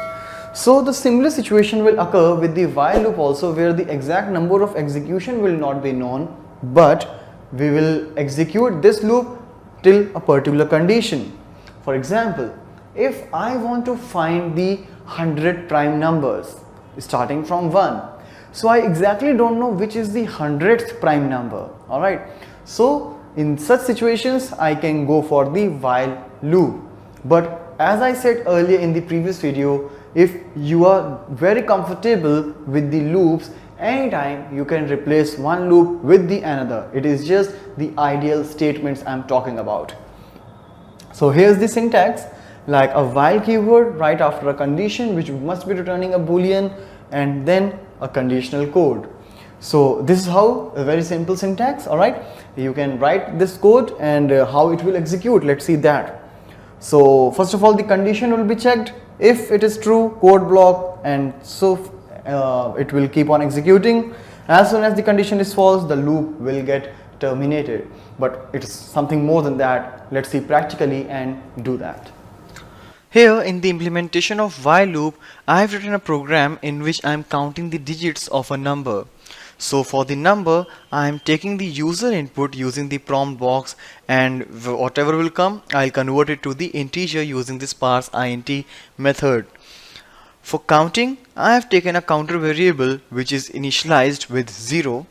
So the similar situation will occur with the while loop also, where the exact number of execution will not be known, but we will execute this loop till a particular condition. For example, if I want to find the 100 prime numbers starting from 1, so I exactly don't know which is the 100th prime number. Alright, so in such situations I can go for the while loop. But as I said earlier in the previous video, if you are very comfortable with the loops, anytime you can replace one loop with the another. It is just the ideal statements I'm talking about. So here's the syntax, like a while keyword right after a condition which must be returning a boolean, and then a conditional code. So this is how a very simple syntax. Alright, you can write this code and how it will execute. Let's see that. So first of all, the condition will be checked. If it is true, code block, and so it will keep on executing. As soon as the condition is false, the loop will get terminated. But it is something more than that. Let's see practically and do that. Here in the implementation of while loop, I have written a program in which I am counting the digits of a number. So for the number, I am taking the user input using the prompt box, and whatever will come, I'll convert it to the integer using this parse int method. For counting, I have taken a counter variable which is initialized with 0,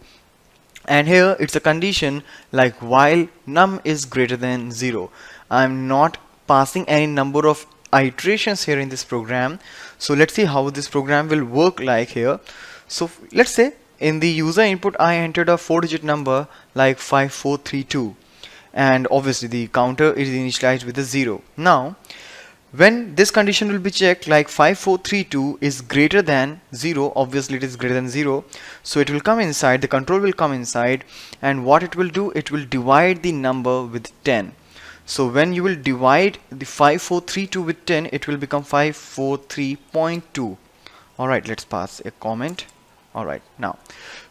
and here it's a condition like while num is greater than 0. I'm not passing any number of iterations here in this program. So let's see how this program will work like here. So let's say in the user input I entered a 4-digit number like 5432, and obviously the counter is initialized with a 0. Now when this condition will be checked, like 5432 is greater than 0, obviously it is greater than 0, so it will come inside, the control will come inside, and what it will do, it will divide the number with 10. So when you will divide the 5432 with 10, it will become 543.2. Alright, let's pass a comment. Alright, now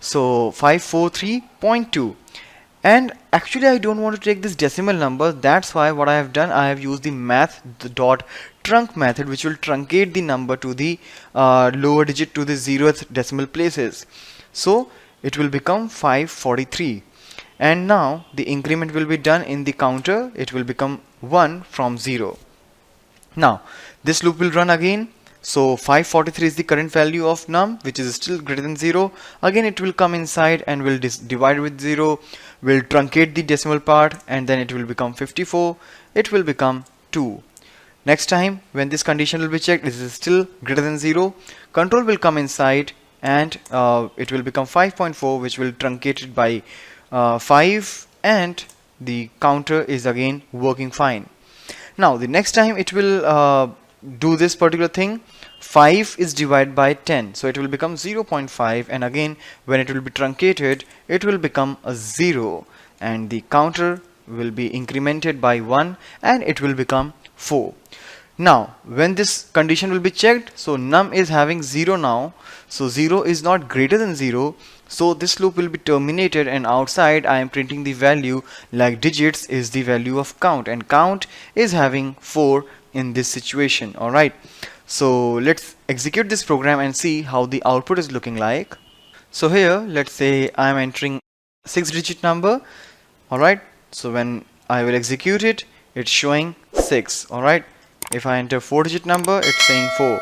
so 543.2, and actually I don't want to take this decimal number. That's why what I have done, I have used the math.trunc method, which will truncate the number to the lower digit to the 0th decimal places. So it will become 543, and now the increment will be done in the counter. It will become 1 from 0. Now this loop will run again. So 543 is the current value of num, which is still greater than 0. Again it will come inside and will divide with 0, will truncate the decimal part, and then it will become 54. It will become 2. Next time when this condition will be checked, this is still greater than 0, control will come inside, and it will become 5.4, which will truncate it by 5, and the counter is again working fine. Now the next time it will do this particular thing, 5 is divided by 10, so it will become 0.5, and again when it will be truncated, it will become a 0, and the counter will be incremented by 1, and it will become 4. Now when this condition will be checked, so num is having 0 now, so 0 is not greater than 0, so this loop will be terminated, and outside I am printing the value like digits is the value of count, and count is having 4 in this situation. Alright, so let's execute this program and see how the output is looking like. So here let's say I am entering 6-digit number. Alright, so when I will execute it, it's showing 6. Alright, if I enter 4-digit number, it's saying 4.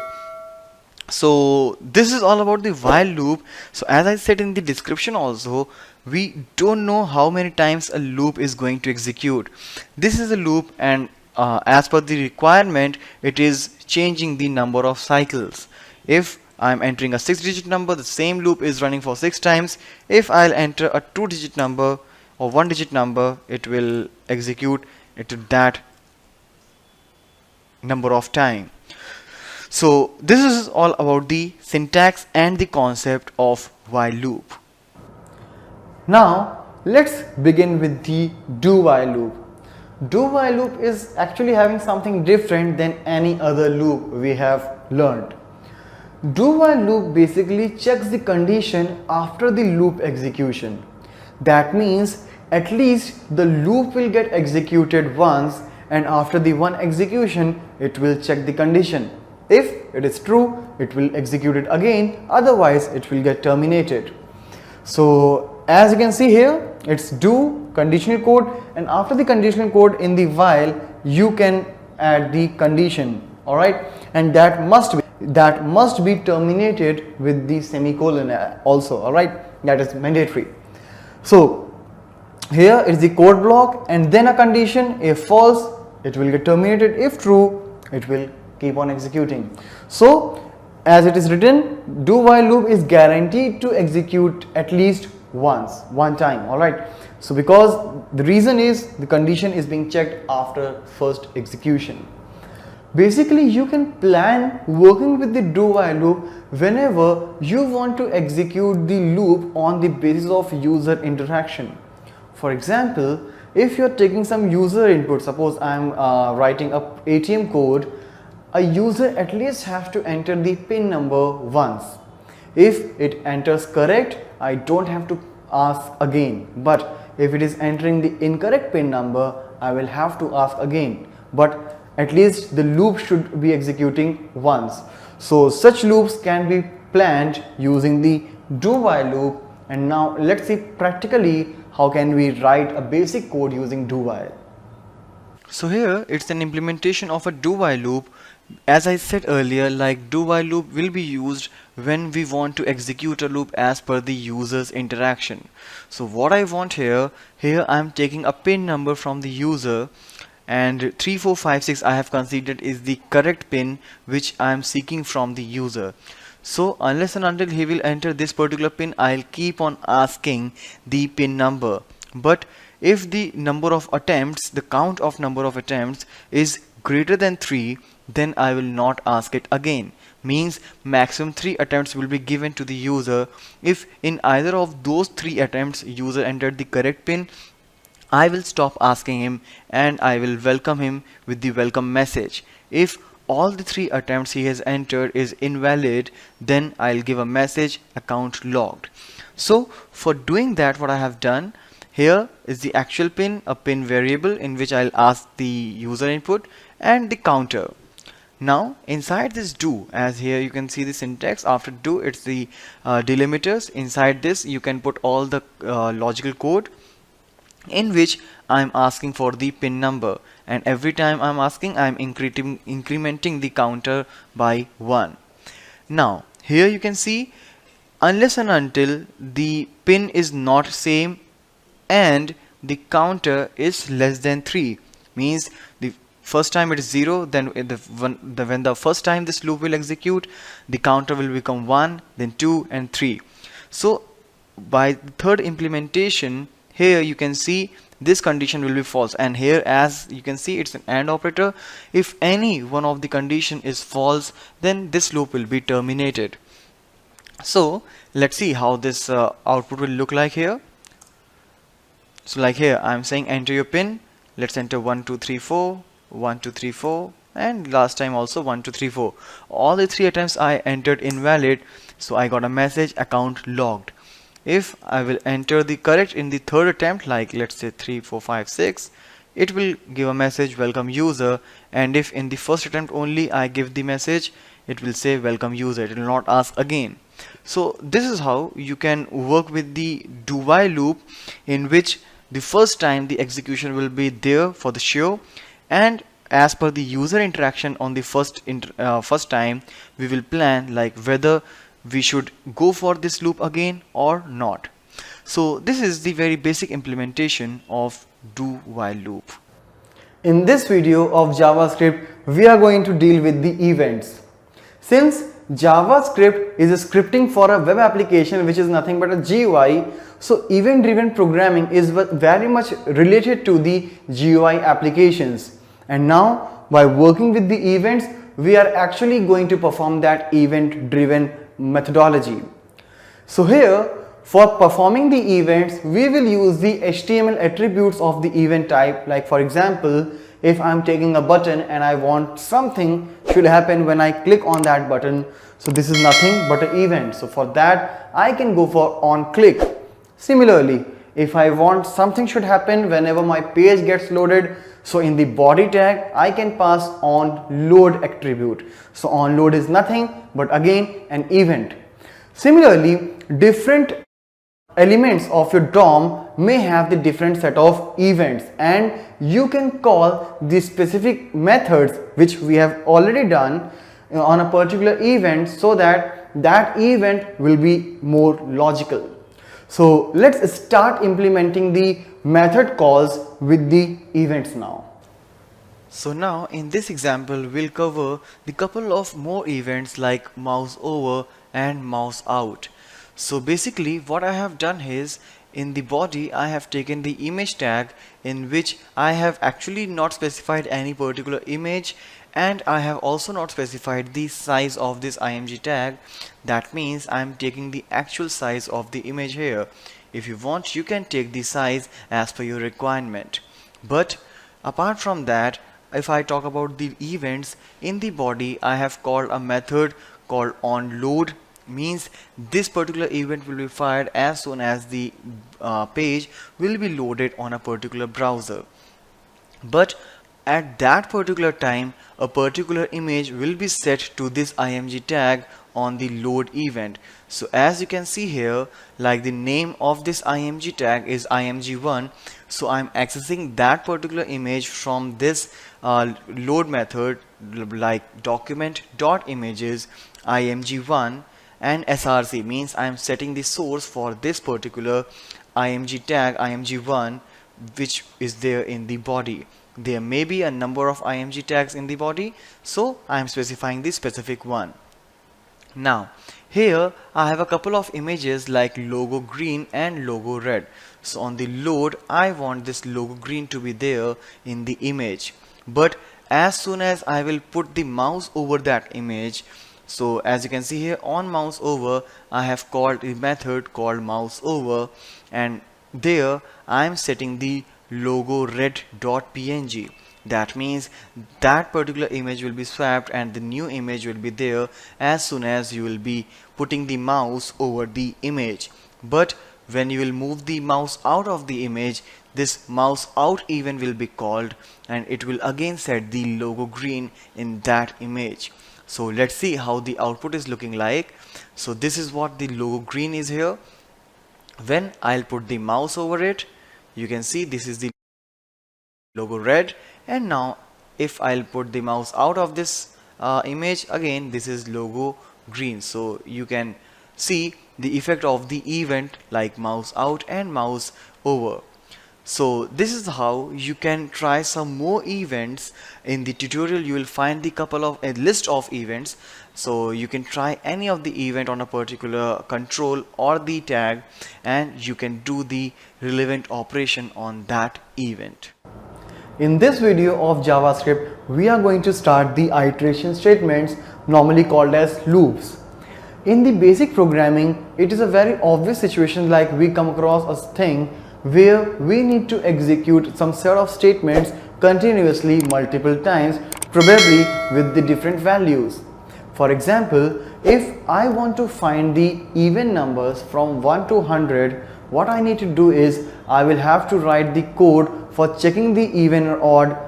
So this is all about the while loop. So as I said in the description also, we don't know how many times a loop is going to execute. This is a loop, and as per the requirement, it is changing the number of cycles. If I'm entering a 6-digit number, the same loop is running for 6 times. If I'll enter a 2-digit number or 1-digit number, it will execute it to that number of time. So this is all about the syntax and the concept of while loop. Now let's begin with the do while loop. Do while loop is actually having something different than any other loop we have learned. Do while loop basically checks the condition after the loop execution. That means at least the loop will get executed once, and after the one execution it will check the condition. If it is true, it will execute it again, otherwise it will get terminated. So as you can see here, it's do conditional code, and after the conditional code in the while you can add the condition, alright, and that must be terminated with the semicolon also, alright, that is mandatory. So here is the code block and then a condition. If false, it will get terminated. If true, it will keep on executing. So as it is written, do while loop is guaranteed to execute at least one time, alright. So because the reason is the condition is being checked after first execution. Basically you can plan working with the do while loop whenever you want to execute the loop on the basis of user interaction. For example, if you are taking some user input, suppose I am writing a ATM code, a user at least have to enter the pin number once. If it enters correct, I don't have to ask again, but if it is entering the incorrect pin number, I will have to ask again, but at least the loop should be executing once. So such loops can be planned using the do while loop. And now let's see practically how can we write a basic code using do while. So here it's an implementation of a do while loop. As I said earlier, like do while loop will be used when we want to execute a loop as per the user's interaction. So what I want here I'm taking a pin number from the user, and 3456 I have considered is the correct pin which I am seeking from the user. So unless and until he will enter this particular pin, I'll keep on asking the pin number. But if the number of attempts, the count of number of attempts is greater than 3, then I will not ask it again. Means maximum 3 attempts will be given to the user. If in either of those 3 attempts user entered the correct pin, I will stop asking him and I will welcome him with the welcome message. If all the 3 attempts he has entered is invalid, then I'll give a message account logged. So for doing that, what I have done here is the actual pin, a pin variable in which I'll ask the user input, and the counter. Now inside this do, as here you can see the syntax, after do it's the delimiters. Inside this you can put all the logical code in which I'm asking for the pin number, and every time I'm asking, I'm incrementing the counter by 1. Now here you can see, unless and until the pin is not same and the counter is less than 3, means the first time it is 0, then when the first time this loop will execute, the counter will become 1, then 2 and 3. So by the third implementation, here you can see this condition will be false, and here as you can see it's an AND operator. If any one of the condition is false, then this loop will be terminated. So let's see how this output will look like here. So like here I'm saying enter your pin, let's enter 1 2 3 4, 1 2 3 4, and last time also 1 2 3 4. All the 3 attempts I entered invalid, so I got a message account logged. If I will enter the correct in the third attempt, like let's say 3 4 5 6, it will give a message welcome user, and if in the first attempt only I give the message, it will say welcome user, it will not ask again. So this is how you can work with the do while loop, in which the first time the execution will be there for the sure, and as per the user interaction on the first time, we will plan like whether we should go for this loop again or not. So this is the very basic implementation of do while loop. In this video of JavaScript, we are going to deal with the events. Since JavaScript is a scripting for a web application which is nothing but a GUI, so event driven programming is very much related to the GUI applications. And now by working with the events, we are actually going to perform that event driven methodology. So here for performing the events, we will use the HTML attributes of the event type. Like for example, if I'm taking a button and I want something should happen when I click on that button, so this is nothing but an event. So for that I can go for on click. Similarly, if I want something should happen whenever my page gets loaded, So in the body tag, I can pass on load attribute. So on load is nothing but again an event. Similarly, different elements of your DOM may have the different set of events, and you can call the specific methods which we have already done on a particular event, so that that event will be more logical. So let's start implementing the method calls with the events now. So now in this example we'll cover the couple of more events like mouse over and mouse out. So basically what I have done is, in the body I have taken the image tag, in which I have actually not specified any particular image, and I have also not specified the size of this img tag. That means I am taking the actual size of the image here. If you want, you can take the size as per your requirement. But apart from that, if I talk about the events, in the body I have called a method called onLoad. Means this particular event will be fired as soon as the page will be loaded on a particular browser. But at that particular time, a particular image will be set to this img tag on the load event. So as you can see here, like the name of this img tag is img1, so I'm accessing that particular image from this load method, like document.images img1, and src means I am setting the source for this particular img tag img1, which is there in the body. There may be a number of img tags in the body, so I am specifying the specific one. Now here I have a couple of images like logo green and logo red. So on the load, I want this logo green to be there in the image, but as soon as I will put the mouse over that image, so as you can see here on mouse over, I have called a method called mouse over, and there I am setting the logo red.png. That means that particular image will be swapped and the new image will be there as soon as you will be putting the mouse over the image. But when you will move the mouse out of the image, this mouse out event will be called, and it will again set the logo green in that image. So let's see how the output is looking like. So this is what the logo green is here. When I'll put the mouse over it, you can see this is the logo red, and now if I'll put the mouse out of this image, again this is logo green. So you can see the effect of the event like mouse out and mouse over. So this is how you can try some more events. In the tutorial you will find the couple of a list of events, so you can try any of the event on a particular control or the tag, and you can do the relevant operation on that event. In this video of JavaScript, we are going to start the iteration statements, normally called as loops. In the basic programming, it is a very obvious situation, like we come across a thing where we need to execute some set of statements continuously multiple times, probably with the different values. For example, if I want to find the even numbers from 1 to 100, what I need to do is I will have to write the code for checking the even or odd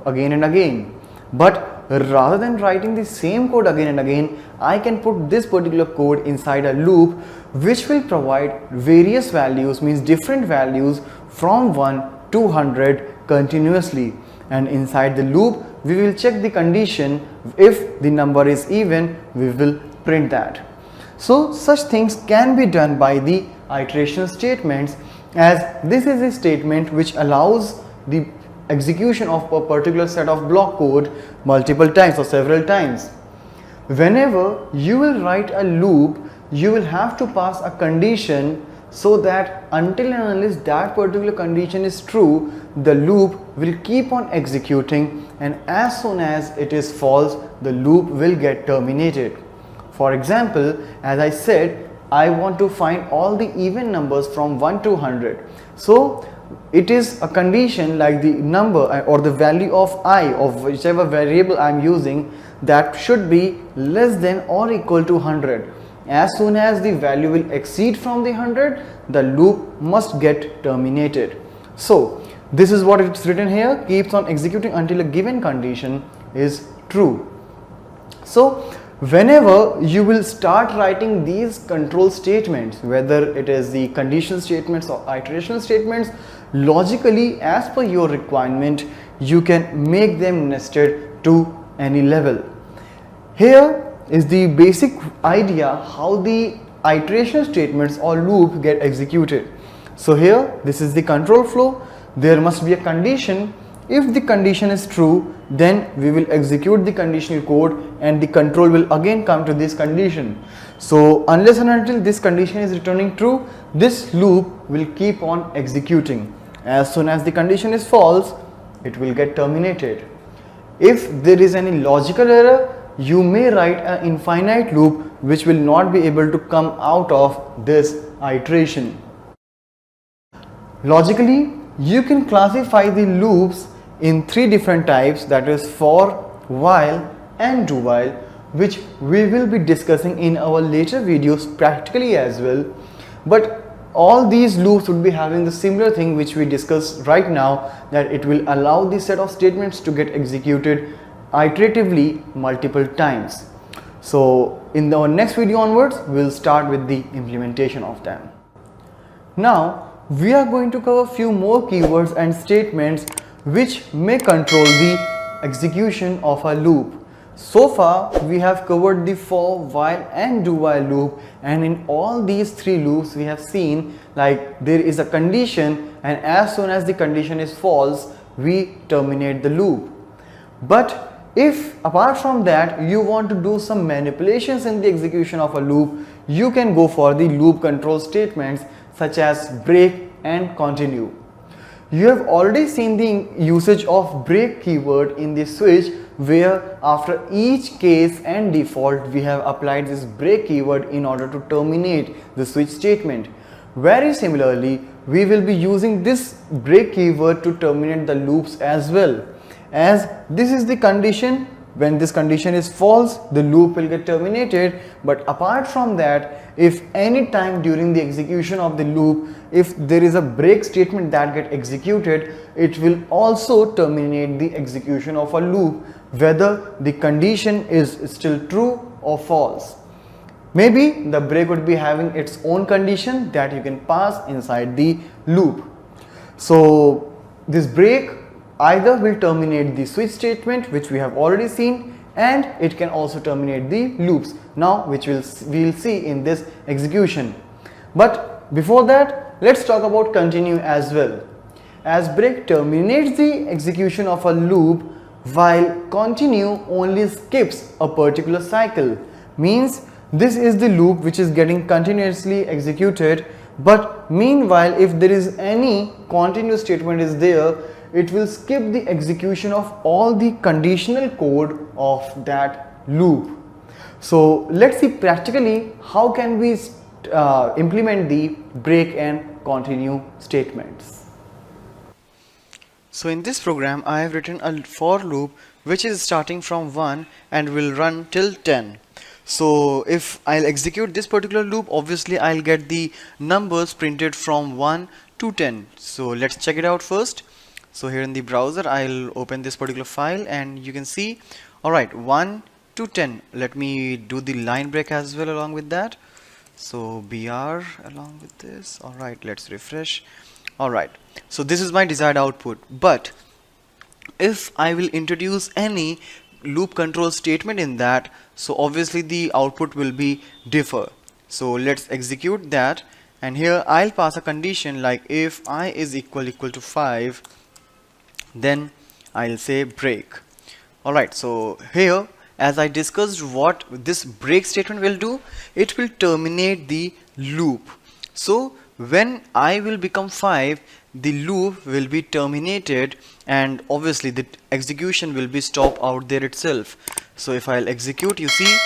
again and again. But rather than writing the same code again and again, I can put this particular code inside a loop which will provide various values, means different values from 1 to 100 continuously. And inside the loop, we will check the condition. If the number is even, we will print that. So such things can be done by the iteration statements, as this is a statement which allows the execution of a particular set of block code multiple times or several times. Whenever you will write a loop, you will have to pass a condition, so that until and unless that particular condition is true, the loop will keep on executing, and as soon as it is false, the loop will get terminated. For example, as I said, I want to find all the even numbers from 1 to 100. So it is a condition like the number or the value of I of whichever variable I am using, that should be less than or equal to 100. As soon as the value will exceed from the 100, the loop must get terminated. So This is what it's written here, keeps on executing until a given condition is true. So whenever you will start writing these control statements, whether it is the conditional statements or iterational statements, logically as per your requirement, you can make them nested to any level. Here is the basic idea how the iteration statements or loop get executed. So here, this is the control flow. There must be a condition. If the condition is true, then we will execute the conditional code and the control will again come to this condition. So unless and until this condition is returning true, this loop will keep on executing. As soon as the condition is false, it will get terminated. If there is any logical error, you may write an infinite loop which will not be able to come out of this iteration. Logically, you can classify the loops in three different types, that is for, while and do while, which we will be discussing in our later videos practically as well. But all these loops would be having the similar thing which we discussed right now, that it will allow this set of statements to get executed iteratively multiple times. So in our next video onwards, we'll start with the implementation of them. Now we are going to cover few more keywords and statements which may control the execution of a loop. So far we have covered the for, while and do while loop, and in all these three loops we have seen like there is a condition, and as soon as the condition is false, we terminate the loop. But if apart from that you want to do some manipulations in the execution of a loop, you can go for the loop control statements such as break and continue. You have already seen the usage of break keyword in the switch, where after each case and default we have applied this break keyword in order to terminate the switch statement. Very similarly, we will be using this break keyword to terminate the loops as well, as this is the condition. When this condition is false, the loop will get terminated. But apart from that, if any time during the execution of the loop, if there is a break statement that get executed, it will also terminate the execution of a loop, whether the condition is still true or false. Maybe the break would be having its own condition that you can pass inside the loop. So this break either will terminate the switch statement, which we have already seen, and it can also terminate the loops now, which we'll see in this execution. But before that, let's talk about continue as well, as break terminates the execution of a loop, while continue only skips a particular cycle. Means this is the loop which is getting continuously executed, but meanwhile if there is any continue statement is there, it will skip the execution of all the conditional code of that loop. So let's see practically how can we implement the break and continue statements. So in this program I have written a for loop which is starting from 1 and will run till 10. So if I'll execute this particular loop, obviously I'll get the numbers printed from 1 to 10. So let's check it out first. So here in the browser I'll open this particular file and you can see, alright, 1 to 10. Let me do the line break as well along with that. So br along with this. Alright, let's refresh. Alright, so this is my desired output. But if I will introduce any loop control statement in that, so obviously the output will be differ. So let's execute that, and here I'll pass a condition like if I is equal to 5, then I'll say break. Alright, so here as I discussed what this break statement will do, it will terminate the loop. So when I will become 5, the loop will be terminated and obviously the execution will be stopped out there itself. So if I'll execute, you see,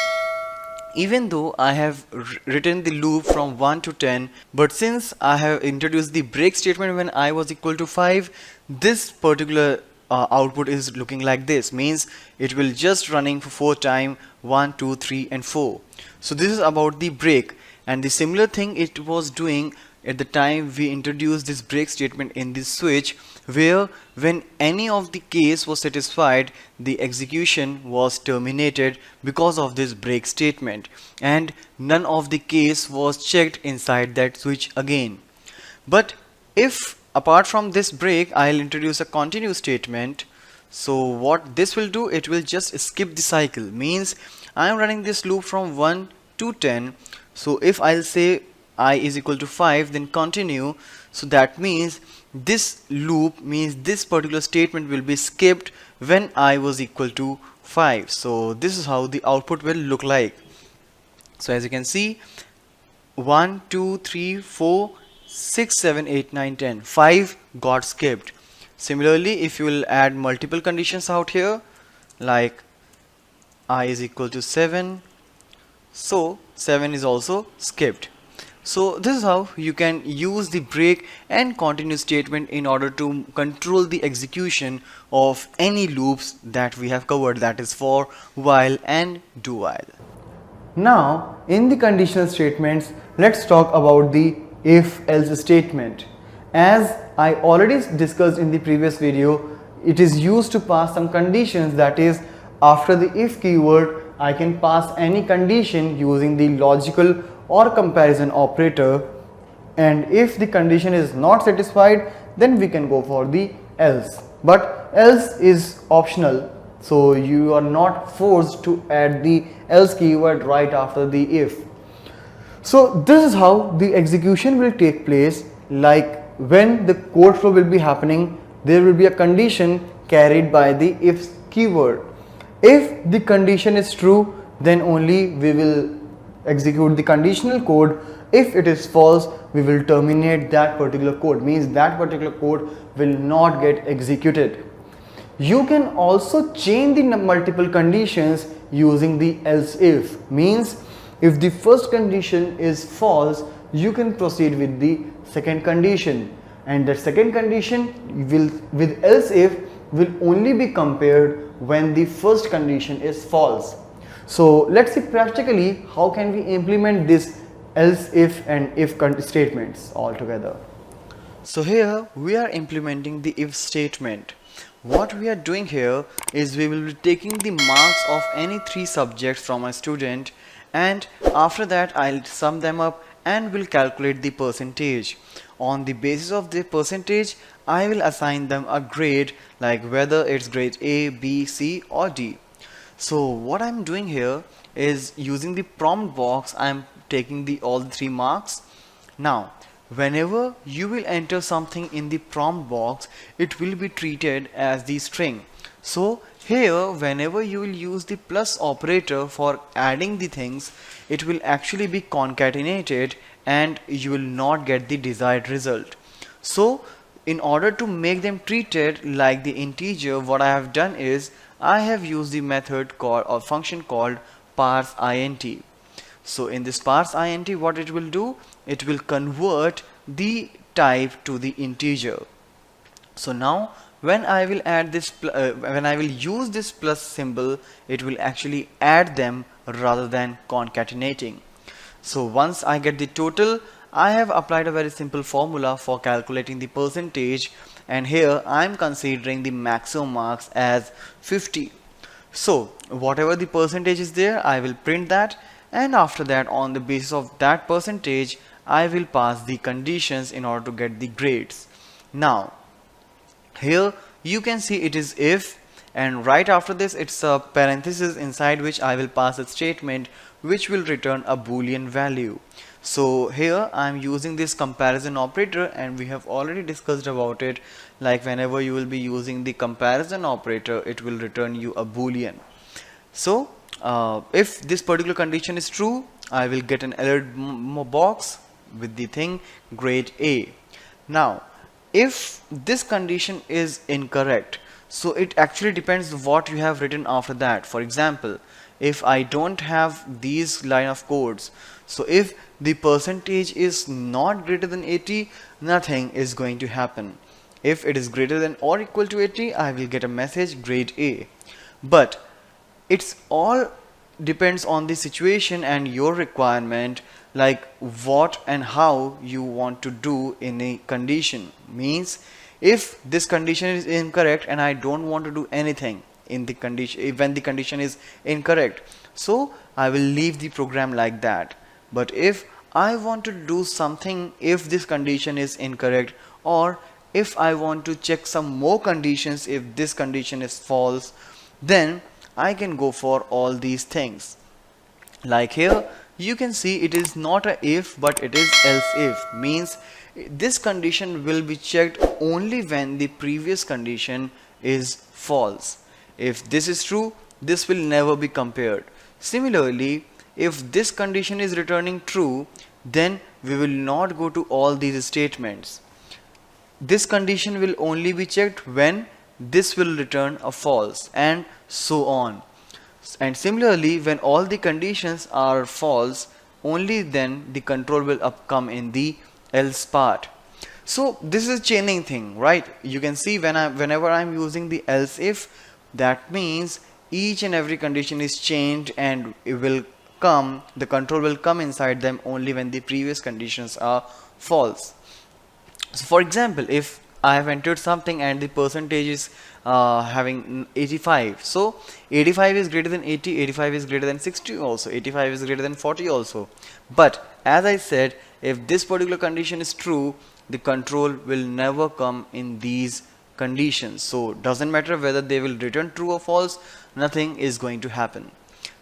even though I have written the loop from 1 to 10, but since I have introduced the break statement when I was equal to 5, this particular output is looking like this. Means it will just running for 4 times, 1, 2, 3 and 4. So this is about the break, and the similar thing it was doing at the time we introduced this break statement in this switch, where when any of the case was satisfied, the execution was terminated because of this break statement, and none of the case was checked inside that switch again. But if apart from this break I'll introduce a continue statement, so what this will do, it will just skip the cycle. Means I am running this loop from 1 to 10. So if I'll say I is equal to 5, then continue, so that means this loop, means this particular statement will be skipped when I was equal to 5. So this is how the output will look like. So as you can see, 1 2 3 4 6 7 8 9 10, 5 got skipped. Similarly, if you will add multiple conditions out here, like I is equal to 7, so 7 is also skipped. So this is how you can use the break and continue statement in order to control the execution of any loops that we have covered, that is for, while and do while. Now in the conditional statements, let's talk about the if-else statement. As I already discussed in the previous video, it is used to pass some conditions, that is, after the if keyword I can pass any condition using the logical or comparison operator, and if the condition is not satisfied, then we can go for the else. But else is optional, so you are not forced to add the else keyword right after the if. So this is how the execution will take place. Like when the code flow will be happening, there will be a condition carried by the if keyword. If the condition is true, then only we will execute the conditional code. If it is false, we will terminate that particular code, means that particular code will not get executed. You can also change the multiple conditions using the else if, means if the first condition is false, you can proceed with the second condition, and the second condition will with else if will only be compared when the first condition is false. So let's see practically how can we implement this else if and if statements all together. So here we are implementing the if statement. What we are doing here is we will be taking the marks of any 3 subjects from a student, and after that I'll sum them up and will calculate the percentage. On the basis of the percentage, I will assign them a grade, like whether it's grade A, B, C or D. So what I'm doing here is using the prompt box, I'm taking all the 3 marks. Now whenever you will enter something in the prompt box, it will be treated as the string. So here whenever you will use the plus operator for adding the things, it will actually be concatenated and you will not get the desired result. So in order to make them treated like the integer, what I have done is I have used the method called or function called parse int. So in this parse int, what it will do, it will convert the type to the integer. So now when I will add this when I will use this plus symbol, it will actually add them rather than concatenating. So once I get the total, I have applied a very simple formula for calculating the percentage, and here I am considering the maximum marks as 50. So whatever the percentage is there, I will print that, and after that on the basis of that percentage I will pass the conditions in order to get the grades. Now here you can see it is if, and right after this it's a parenthesis inside which I will pass a statement which will return a boolean value. So here I am using this comparison operator, and we have already discussed about it, like whenever you will be using the comparison operator, it will return you a boolean. So if this particular condition is true, I will get an alert box with the thing grade A. Now if this condition is incorrect, so it actually depends what you have written after that. For example, if I don't have these line of codes, so if the percentage is not greater than 80, nothing is going to happen. If it is greater than or equal to 80, I will get a message grade A. But it's all depends on the situation and your requirement. like what and how you want to do in a condition. Means if this condition is incorrect and I don't want to do anything in the condition when the condition is incorrect, so I will leave the program like that. But if I want to do something if this condition is incorrect, or if I want to check some more conditions if this condition is false, then I can go for all these things. Like here you can see it is not a if but it is else if. Means this condition will be checked only when the previous condition is false. If this is true, this will never be compared. Similarly, if this condition is returning true, then we will not go to all these statements. This condition will only be checked when this will return a false, and so on. And similarly, when all the conditions are false, only then the control will come in the else part. So this is chaining thing, right? You can see whenever I'm using the else if, that means each and every condition is changed and it will come, the control will come inside them only when the previous conditions are false. So for example, if I have entered something and the percentage is having 85, so 85 is greater than 80, 85 is greater than 60 also, 85 is greater than 40 also. But as I said, if this particular condition is true, the control will never come in these conditions. So doesn't matter whether they will return true or false, nothing is going to happen.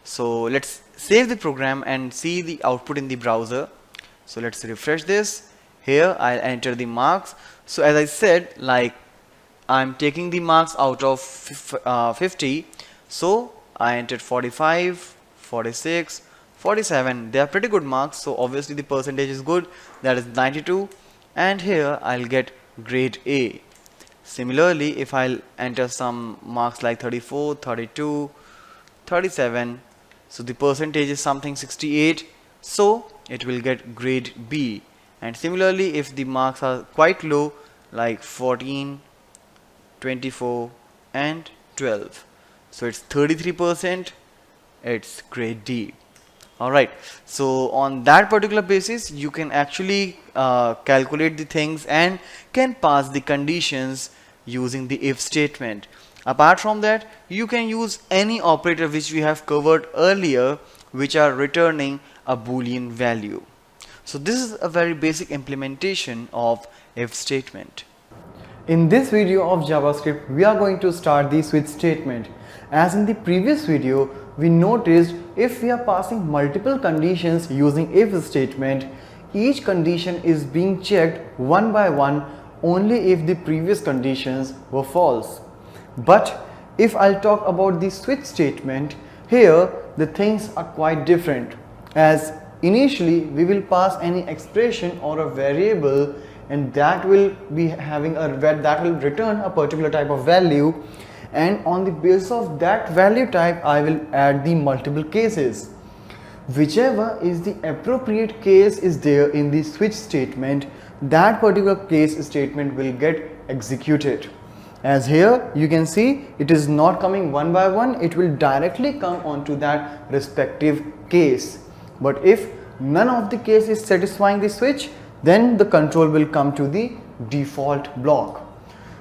So let's save the program and see the output in the browser. So let's refresh this. Here I'll enter the marks. So as I said, like I'm taking the marks out of 50. So I entered 45, 46, 47. They are pretty good marks. So obviously the percentage is good. That is 92. And here I'll get grade A. Similarly, if I'll enter some marks like 34, 32, 37. So the percentage is something 68. So it will get grade B. And similarly, if the marks are quite low, like 14, 24 and 12, so it's 33%, it's grade D. Alright, so on that particular basis you can actually calculate the things and can pass the conditions using the if statement. Apart from that, you can use any operator which we have covered earlier, which are returning a boolean value. So this is a very basic implementation of if statement. In this video of JavaScript, we are going to start the switch statement. As in the previous video, we noticed if we are passing multiple conditions using if statement, each condition is being checked one by one only if the previous conditions were false. But if I'll talk about the switch statement, here the things are quite different, as initially we will pass any expression or a variable and that will be having that will return a particular type of value, and on the basis of that value type I will add the multiple cases. Whichever is the appropriate case is there in the switch statement, that particular case statement will get executed. As here you can see it is not coming one by one, it will directly come onto that respective case. But if none of the case is satisfying the switch, then the control will come to the default block.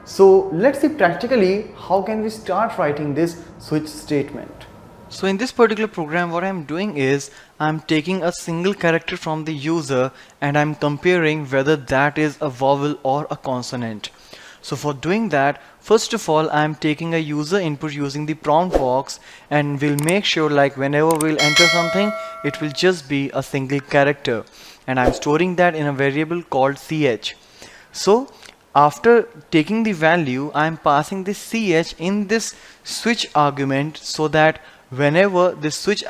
So let's see practically how can we start writing this switch statement. So in this particular program, what I'm doing is I'm taking a single character from the user and I'm comparing whether that is a vowel or a consonant. So for doing that, first of all, I'm taking a user input using the prompt box, and we'll make sure like whenever we'll enter something, it will just be a single character, and I'm storing that in a variable called ch. So after taking the value, I'm passing this ch in this switch argument, so that whenever this switch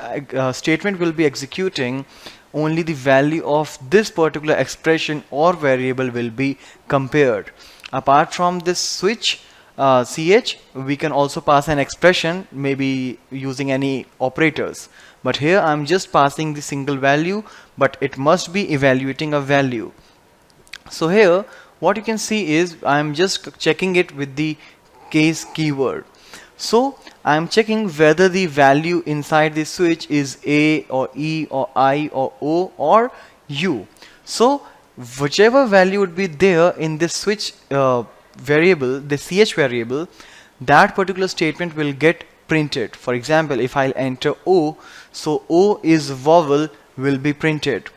statement will be executing, only the value of this particular expression or variable will be compared. Apart from this switch ch, we can also pass an expression, maybe using any operators, but here I'm just passing the single value, but it must be evaluating a value. So here what you can see is I'm just checking it with the case keyword. So I'm checking whether the value inside the switch is A or E or I or O or U. So whichever value would be there in this switch variable, the ch variable, that particular statement will get printed. For example, if I'll enter O, so O is vowel will be printed.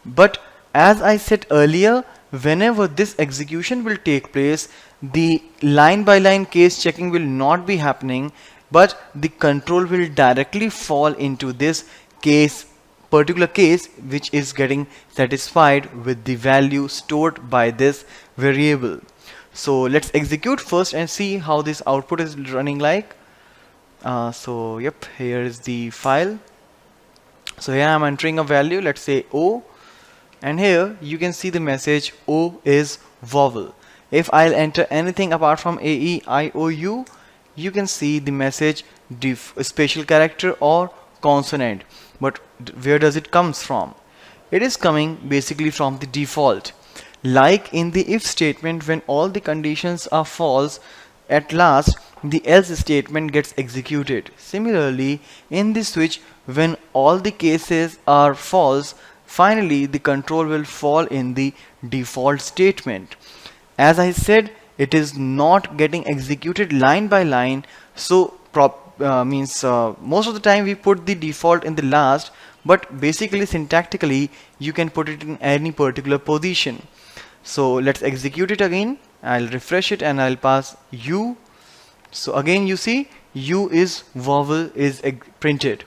But as I said earlier, whenever this execution will take place, the line by line case checking will not be happening, but the control will directly fall into this particular case which is getting satisfied with the value stored by this variable. So let's execute first and see how this output is running like. So yep, here is the file. So here I'm entering a value, let's say O, and here you can see the message O is vowel. If I'll enter anything apart from A, E, I, O, U, you can see the message special character or consonant. But where does it comes from? It is coming basically from the default. Like in the if statement, when all the conditions are false, at last the else statement gets executed. Similarly, in the switch, when all the cases are false, finally the control will fall in the default statement. As I said, it is not getting executed line by line, so most of the time we put the default in the last, but basically syntactically you can put it in any particular position. So let's execute it again. I'll refresh it and I'll pass U. So again you see U is vowel is printed.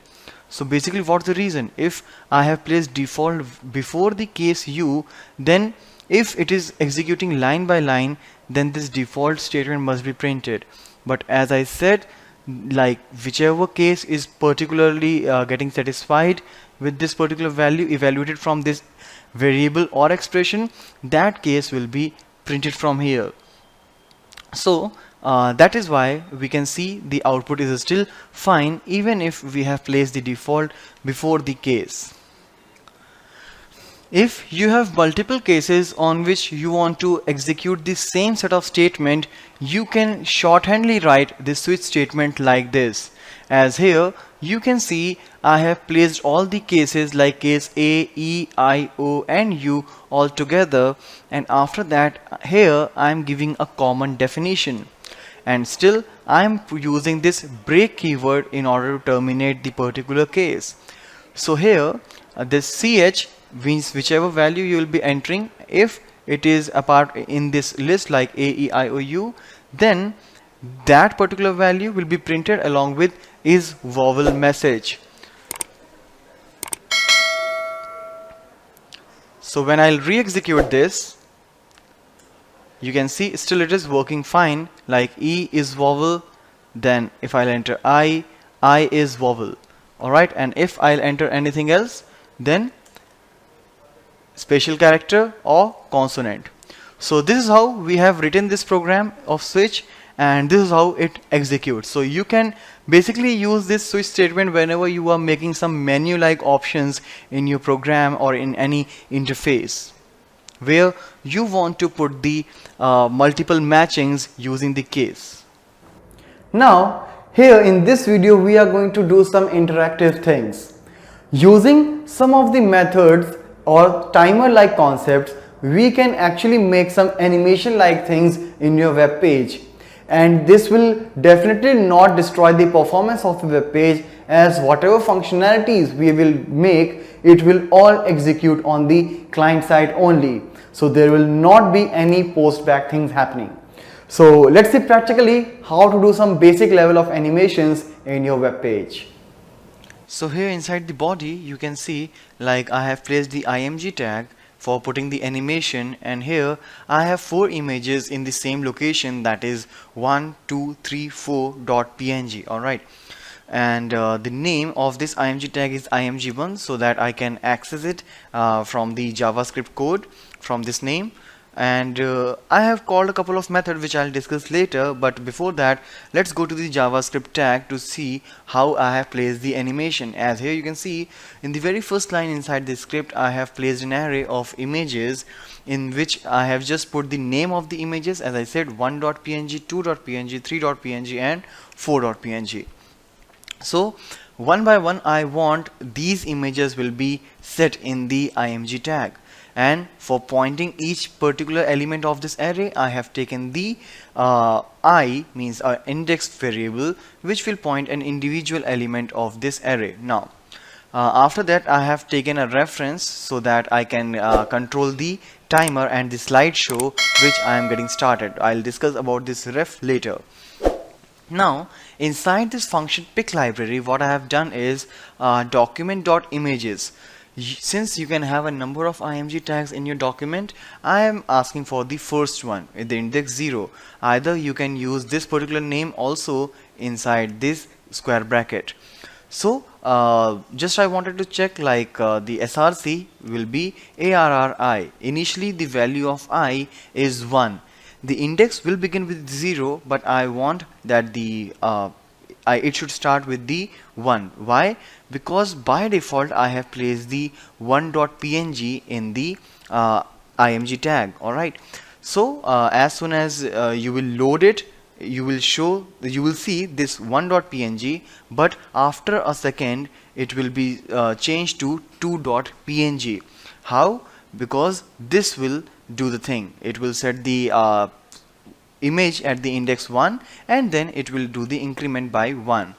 So basically what's the reason? If I have placed default before the case U, then if it is executing line by line, then this default statement must be printed. But as I said, like whichever case is particularly getting satisfied with this particular value evaluated from this variable or expression, that case will be printed from here. So that is why we can see the output is still fine even if we have placed the default before the case. If you have multiple cases on which you want to execute the same set of statement, you can shorthandly write the switch statement like this. As here you can see I have placed all the cases like case A, E, I, O and U all together, and after that here I am giving a common definition, and still I am using this break keyword in order to terminate the particular case. So here this ch means whichever value you will be entering, if it is a part in this list like A, E, I, O, U, then that particular value will be printed along with is vowel message. So when I'll re-execute this, you can see still it is working fine, like E is vowel, then if I'll enter I is vowel. Alright, and if I'll enter anything else, then special character or consonant. So this is how we have written this program of switch, and this is how it executes. So you can basically use this switch statement whenever you are making some menu like options in your program or in any interface where you want to put the multiple matchings using the case. Now here in this video we are going to do some interactive things. Using some of the methods or timer like concepts, we can actually make some animation like things in your web page, and this will definitely not destroy the performance of the web page, as whatever functionalities we will make, it will all execute on the client side only, so there will not be any post back things happening. So let's see practically how to do some basic level of animations in your web page. So here inside the body you can see like I have placed the img tag for putting the animation, and here I have 4 images in the same location, that is 1, 2, 3, 4.png. Alright, and the name of this img tag is img1 so that I can access it from the JavaScript code from this name. and I have called a couple of methods which I'll discuss later, but before that let's go to the JavaScript tag to see how I have placed the animation. As here you can see, in the very first line inside the script I have placed an array of images in which I have just put the name of the images, as I said, 1.png, 2.png, 3.png and 4.png. So one by one I want these images will be set in the img tag, and for pointing each particular element of this array I have taken the I means index variable which will point an individual element of this array. Now after that I have taken a reference so that I can control the timer and the slideshow which I am getting started. I'll discuss about this ref later. Now inside this function pic library, what I have done is document.images. Since you can have a number of img tags in your document, I am asking for the first one with the index 0. Either you can use this particular name also inside this square bracket. So just I wanted to check, like the src will be arri. Initially the value of I is 1. The index will begin with 0, but I want that the it should start with the 1. Why? Because by default I have placed the 1.png in the img tag. Alright, so as soon as you will load it, you will see this 1.png, but after a second it will be changed to 2.png. How? Because this will do the thing. It will set the image at the index 1 and then it will do the increment by 1.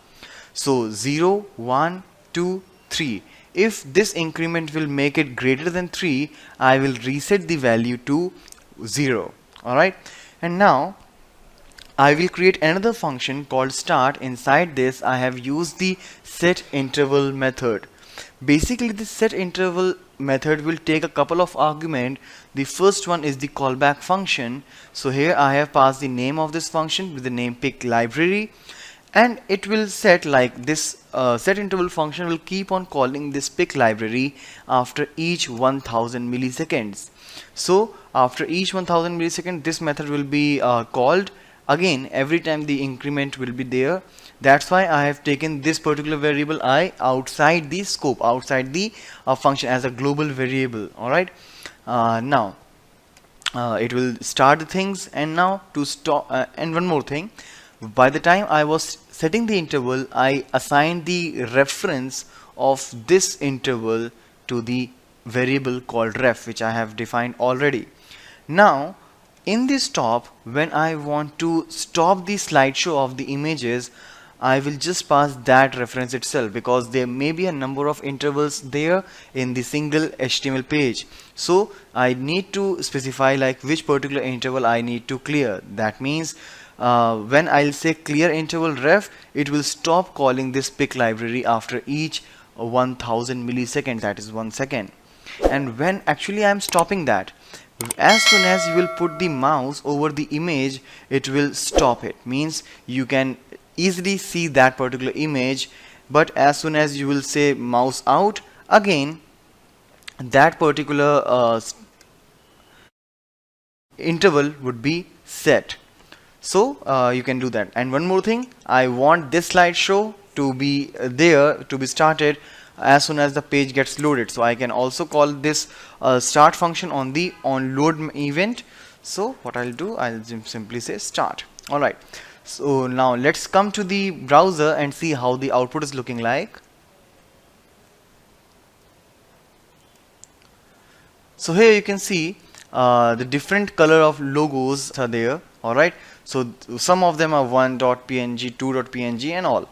So 0, 1, 2, 3. If this increment will make it greater than 3, I will reset the value to 0. Alright, and now I will create another function called start. Inside this I have used the set interval method. Basically this set interval method will take a couple of arguments. The first one is the callback function. So here I have passed the name of this function with the name pic library, and it will set like this set interval function will keep on calling this pic library after each 1000 milliseconds. So after each 1000 milliseconds this method will be called again every time the increment will be there. That's why I have taken this particular variable I outside the scope, outside the function as a global variable. Alright, now it will start the things, and now to stop and one more thing, by the time I was setting the interval I assigned the reference of this interval to the variable called ref, which I have defined already. Now in this stop, when I want to stop the slideshow of the images, I will just pass that reference itself, because there may be a number of intervals there in the single HTML page. So I need to specify like which particular interval I need to clear. That means when I'll say clear interval ref, it will stop calling this pic library after each 1000 milliseconds, that is 1 second. And when actually I am stopping that, as soon as you will put the mouse over the image, it will stop it. Means you can easily see that particular image, but as soon as you will say mouse out, again that particular interval would be set. So you can do that. And one more thing, I want this slideshow to be there, to be started as soon as the page gets loaded. So I can also call this start function on the onload event. So what I'll do, I'll simply say start. Alright, so now let's come to the browser and see how the output is looking like. So here you can see the different color of logos are there. Alright, so some of them are 1.png, 2.png and all.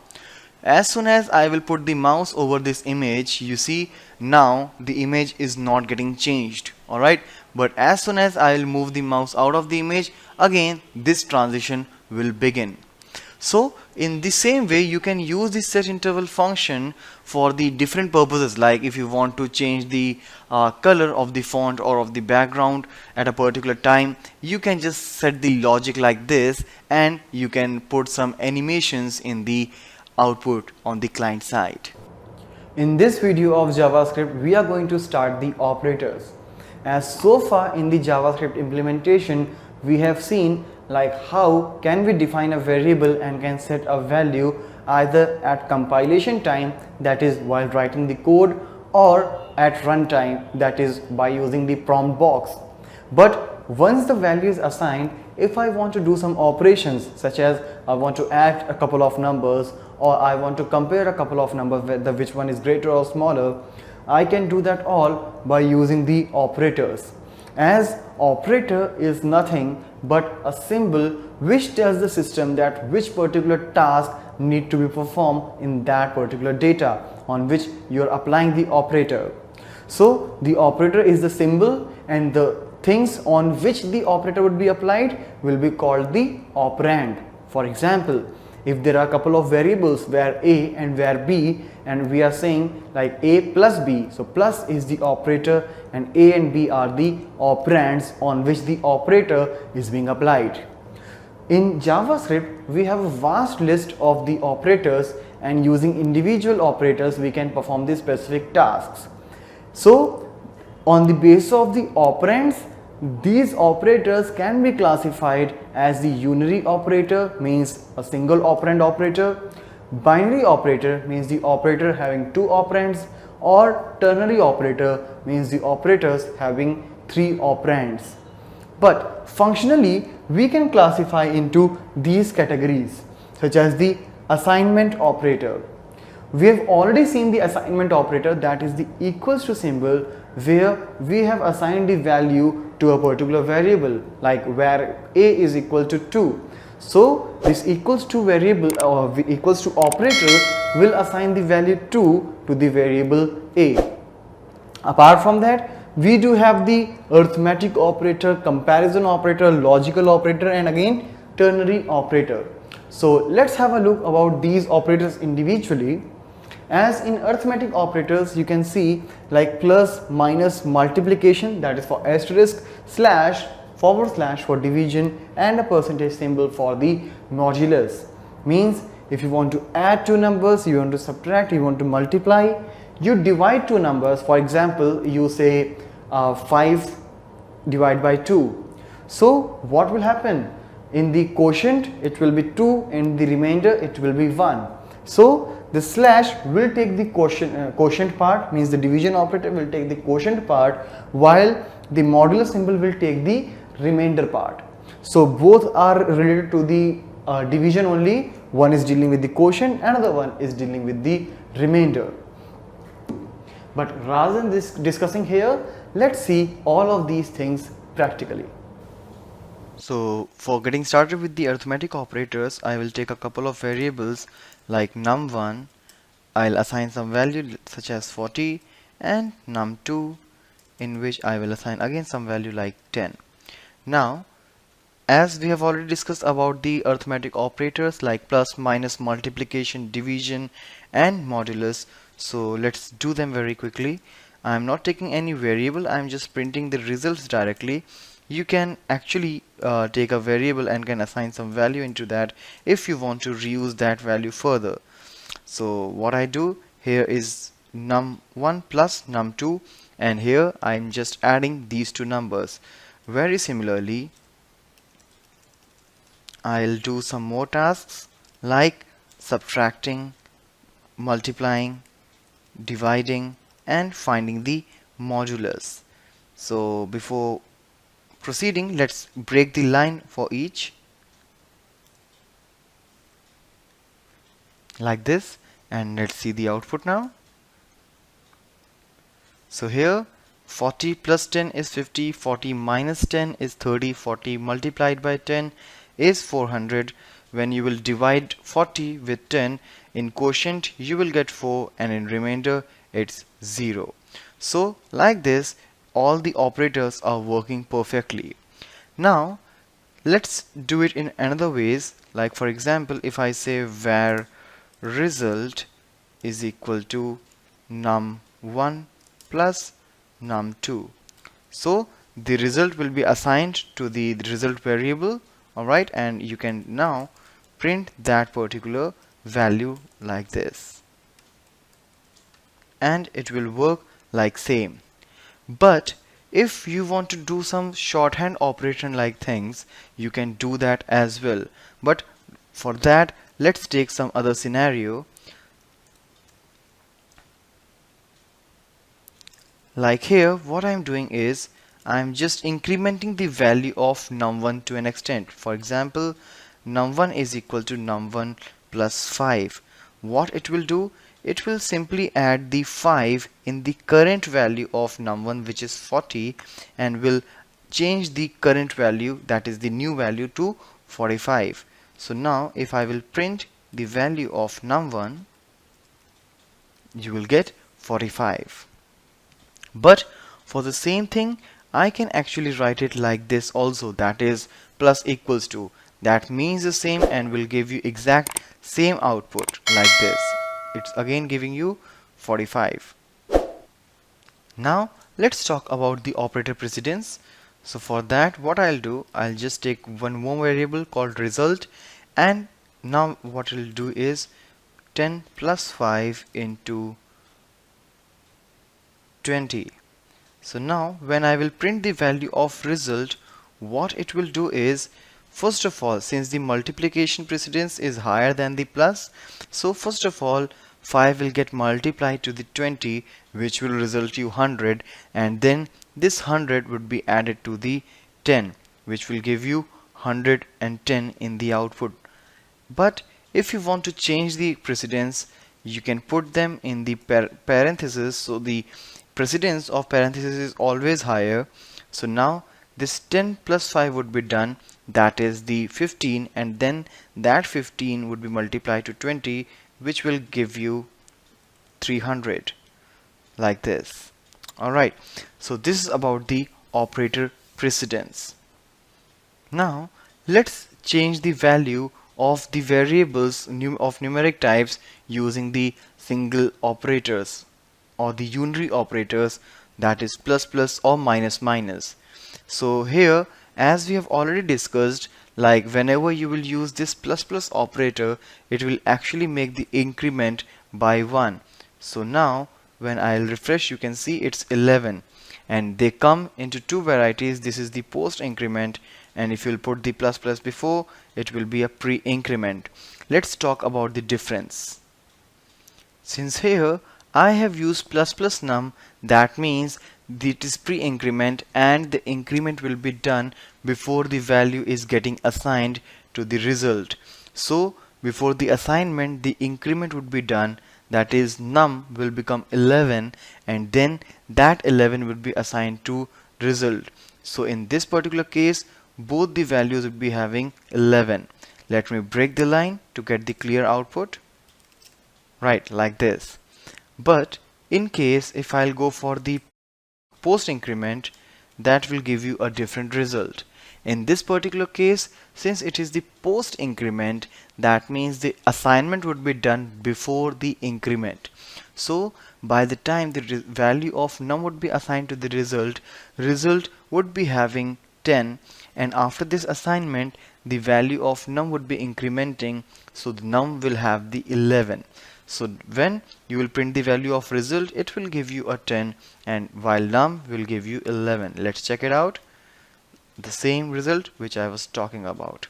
As soon as I will put the mouse over this image, you see now the image is not getting changed. Alright, but as soon as I will move the mouse out of the image, again this transition will begin. So in the same way you can use the set interval function for the different purposes, like if you want to change the color of the font or of the background at a particular time, you can just set the logic like this and you can put some animations in the output on the client side. In this video of JavaScript, we are going to start the operators. as so far in the JavaScript implementation we have seen like how can we define a variable and can set a value either at compilation time, that is while writing the code, or at runtime, that is by using the prompt box. But once the value is assigned, if I want to do some operations such as I want to add a couple of numbers or I want to compare a couple of numbers whether which one is greater or smaller, I can do that all by using the operators. As operator is nothing but a symbol which tells the system that which particular task need to be performed in that particular data on which you are applying the operator. So the operator is the symbol and the things on which the operator would be applied will be called the operand. For example, if there are a couple of variables where a and where b, and we are saying like a plus b, so plus is the operator and a and b are the operands on which the operator is being applied. In JavaScript, we have a vast list of the operators, and using individual operators we can perform the specific tasks. So on the basis of the operands, these operators can be classified as the unary operator, means a single operand operator, binary operator means the operator having two operands, or ternary operator means the operators having three operands. But functionally we can classify into these categories such as the assignment operator. We have already seen the assignment operator, that is the equals to symbol where we have assigned the value to a particular variable, like where a is equal to 2. So this equals to variable or equals to operator will assign the value 2 to the variable a. Apart from that, we do have the arithmetic operator, comparison operator, logical operator, and again ternary operator. So let's have a look about these operators individually. As in arithmetic operators, you can see like plus, minus, multiplication, that is for asterisk, slash, forward slash for division, and a percentage symbol for the modulus. Means if you want to add two numbers, you want to subtract, you want to multiply, you divide two numbers. For example, you say 5 divided by 2. So what will happen? In the quotient it will be 2, in the remainder it will be 1. So the slash will take the quotient part, means the division operator will take the quotient part, while the modular symbol will take the remainder part. So both are related to the division only. One is dealing with the quotient, another one is dealing with the remainder. But rather than this discussing here, let's see all of these things practically. So for getting started with the arithmetic operators, I will take a couple of variables like num1, I'll assign some value such as 40, and num2, in which I will assign again some value like 10. Now, as we have already discussed about the arithmetic operators like plus, minus, multiplication, division, and modulus, so let's do them very quickly. I am not taking any variable, I am just printing the results directly. You can actually take a variable and can assign some value into that if you want to reuse that value further. So what I do here is num1 plus num2, and here I'm just adding these two numbers. Very similarly, I'll do some more tasks like subtracting, multiplying, dividing, and finding the modulus. So before proceeding, let's break the line for each like this, and let's see the output now. So here 40 plus 10 is 50, 40 minus 10 is 30, 40 multiplied by 10 is 400. When you will divide 40 with 10, in quotient you will get 4, and in remainder it's 0. So like this, all the operators are working perfectly. Now let's do it in another ways, like for example, if I say var result is equal to num1 plus num2, so the result will be assigned to the result variable, alright, and you can now print that particular value like this, and it will work like same. But if you want to do some shorthand operation like things, you can do that as well. But for that, let's take some other scenario. Like here, what I'm doing is I'm just incrementing the value of num1 to an extent. For example, num1 is equal to num1 plus 5. What it will do? It will simply add the 5 in the current value of num1, which is 40, and will change the current value, that is the new value, to 45. So now if I will print the value of num1, you will get 45. But for the same thing, I can actually write it like this also, that is plus equals to. That means the same and will give you exact same output like this. It's again giving you 45. Now let's talk about the operator precedence. So for that, what I'll do, I'll just take one more variable called result, and now what I'll do is 10 plus 5 into 20. So now when I will print the value of result, what it will do is, first of all, since the multiplication precedence is higher than the plus, so first of all 5 will get multiplied to the 20, which will result you 100, and then this 100 would be added to the 10, which will give you 110 in the output. But if you want to change the precedence, you can put them in the parentheses, so the precedence of parentheses is always higher. So now this 10 plus 5 would be done, that is the 15, and then that 15 would be multiplied to 20, which will give you 300, like this. Alright, so this is about the operator precedence. Now let's change the value of the variables of numeric types using the single operators or the unary operators, that is plus plus or minus minus. So here, as we have already discussed, like whenever you will use this plus plus operator, it will actually make the increment by 1. So now when I'll refresh, you can see it's 11, and they come into two varieties. This is the post increment, and if you'll put the plus plus before, it will be a pre-increment. Let's talk about the difference. Since here I have used plus plus num, that means it is pre-increment and the increment will be done before the value is getting assigned to the result. So before the assignment, the increment would be done, that is num will become 11, and then that 11 will be assigned to result. So in this particular case, both the values would be having 11. Let me break the line to get the clear output. Right, like this. But in case if I'll go for the post increment, that will give you a different result. In this particular case, since it is the post increment, that means the assignment would be done before the increment. So by the time the value of num would be assigned to the result would be having 10, and after this assignment the value of num would be incrementing, so the num will have the 11. So when you will print the value of result, it will give you a 10, and while num will give you 11. Let's check it out. The same result which I was talking about.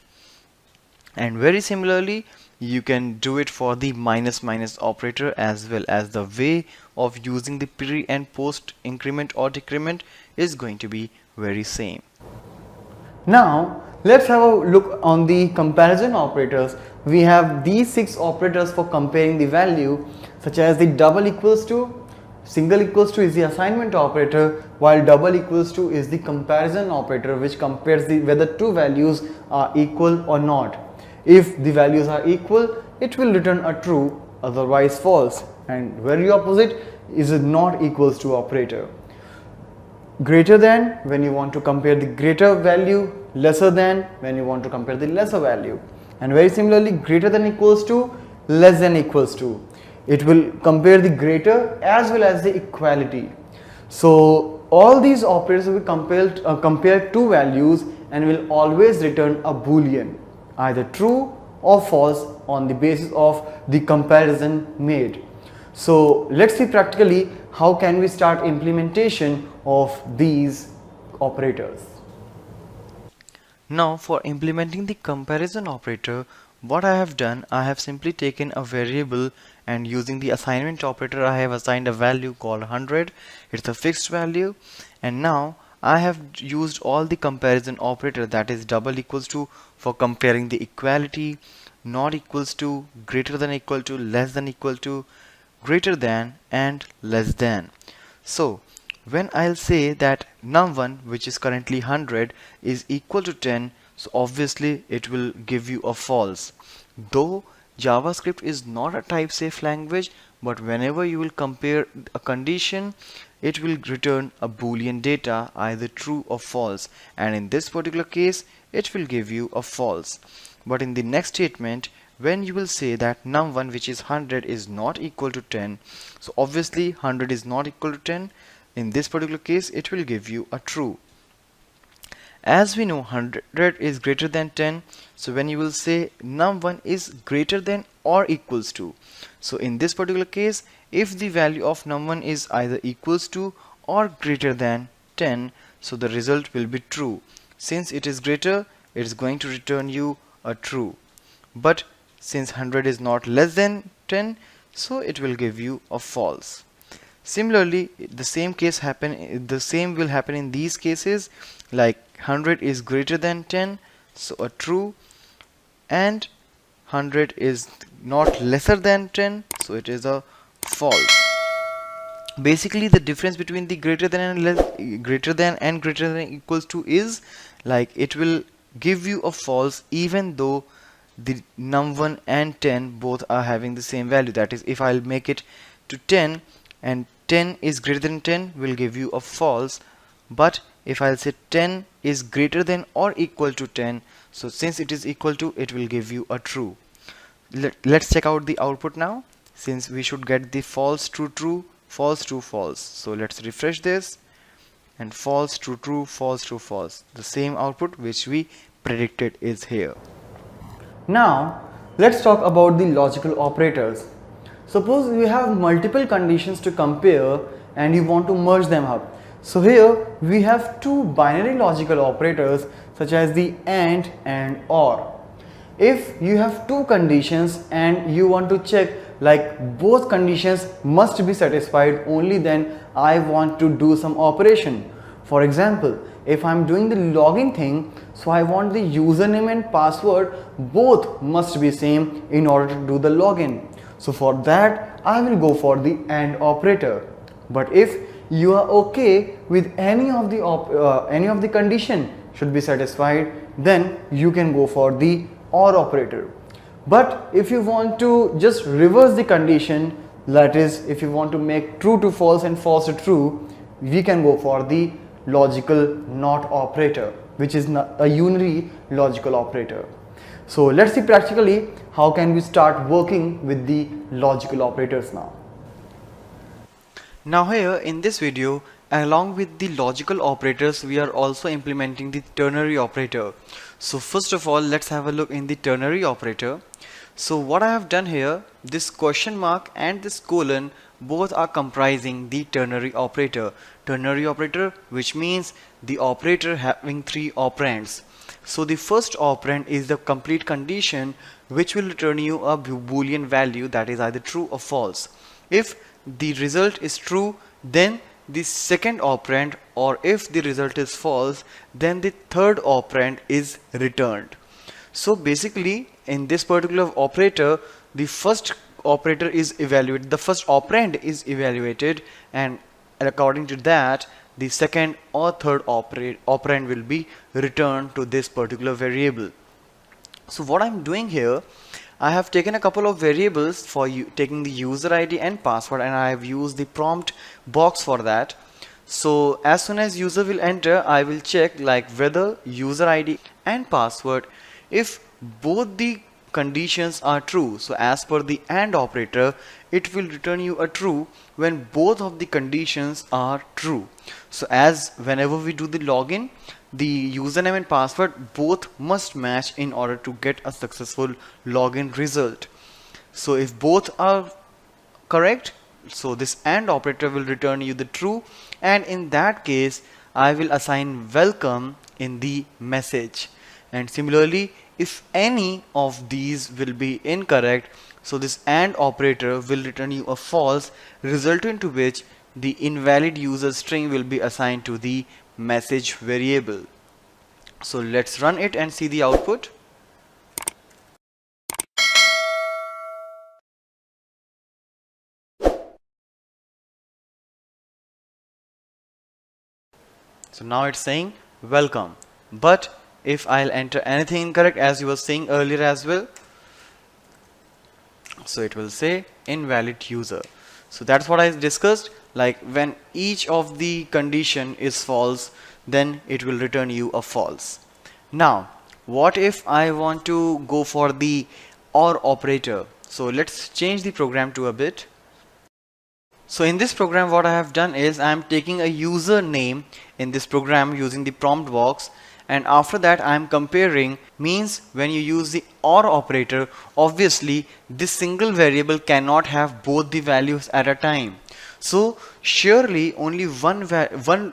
And very similarly, you can do it for the minus minus operator as well, as the way of using the pre and post increment or decrement is going to be very same. Now let's have a look on the comparison operators. We have these 6 operators for comparing the value, such as the double equals to, single equals to is the assignment operator, while double equals to is the comparison operator, which compares whether two values are equal or not. If the values are equal, it will return a true, otherwise false, and very opposite is a not equals to operator. Greater than, when you want to compare the greater value, lesser than when you want to compare the lesser value, and very similarly greater than equals to, less than equals to. It will compare the greater as well as the equality. So all these operators will compare two values and will always return a boolean, either true or false, on the basis of the comparison made. So let's see practically how can we start implementation of these operators. Now for implementing the comparison operator, what I have done, I have simply taken a variable and using the assignment operator I have assigned a value called 100. It's a fixed value, and now I have used all the comparison operator, that is double equals to for comparing the equality, not equals to, greater than equal to, less than equal to, greater than, and less than. So when I'll say that num1, which is currently 100, is equal to 10, so obviously it will give you a false. Though JavaScript is not a type safe language, but whenever you will compare a condition, it will return a boolean data, either true or false, and in this particular case it will give you a false. But in the next statement, when you will say that num1, which is 100, is not equal to 10, so obviously 100 is not equal to 10. In this particular case, it will give you a true. As we know, 100 is greater than 10, so when you will say num1 is greater than or equals to, so in this particular case, if the value of num1 is either equals to or greater than 10, so the result will be true. Since it is greater, it is going to return you a true. But since 100 is not less than 10, so it will give you a false. Similarly, the same will happen in these cases, like 100 is greater than 10, so a true, and 100 is not lesser than 10, so it is a false. Basically, the difference between the greater than and greater than equals to is like it will give you a false even though the num1 and 10 both are having the same value. That is, if I'll make it to 10 and 10 is greater than 10, will give you a false. But if I'll say 10 is greater than or equal to 10, so since it is equal to, it will give you a true. Let's check out the output now, since we should get the false true true, false true false. So let's refresh this, and false true true, false true false. The same output which we predicted is here. Now let's talk about the logical operators. Suppose you have multiple conditions to compare and you want to merge them up. So here we have two binary logical operators such as the and or. If you have two conditions and you want to check like both conditions must be satisfied, only then I want to do some operation. For example, if I'm doing the login thing, so I want the username and password both must be same in order to do the login. So for that I will go for the AND operator. But if you are okay with any of the condition should be satisfied, then you can go for the OR operator. But if you want to just reverse the condition, that is, if you want to make true to false and false to true, we can go for the logical NOT operator, which is a unary logical operator. So let's see practically how can we start working with the logical operators now. Now here in this video, along with the logical operators, we are also implementing the ternary operator. So first of all, let's have a look in the ternary operator. So what I have done here, this question mark and this colon both are comprising the ternary operator. Ternary operator, which means the operator having three operands. So the first operand is the complete condition, which will return you a boolean value, that is either true or false. If the result is true, then the second operand, or if the result is false, then the third operand is returned. So basically in this particular operator, the first operator is evaluated, the first operand is evaluated, and according to that the second or third operand will be returned to this particular variable. So what I'm doing here, I have taken a couple of variables for you, taking the user ID and password, and I have used the prompt box for that. So as soon as user will enter, I will check like whether user ID and password, if both the conditions are true. So as per the AND operator, it will return you a true when both of the conditions are true. So as whenever we do the login, the username and password both must match in order to get a successful login result. So if both are correct, so this AND operator will return you the true, and in that case I will assign welcome in the message. And similarly, if any of these will be incorrect, so this AND operator will return you a false, resultant to which the invalid user string will be assigned to the message variable. So let's run it and see the output. So now it's saying welcome. But if I'll enter anything incorrect, as you were saying earlier as well, so it will say invalid user. So that's what I discussed, like when each of the condition is false, then it will return you a false. Now what if I want to go for the OR operator? So let's change the program to a bit. So in this program, what I have done is I am taking a username in this program using the prompt box, and after that I am comparing. Means when you use the OR operator, obviously this single variable cannot have both the values at a time. So surely only one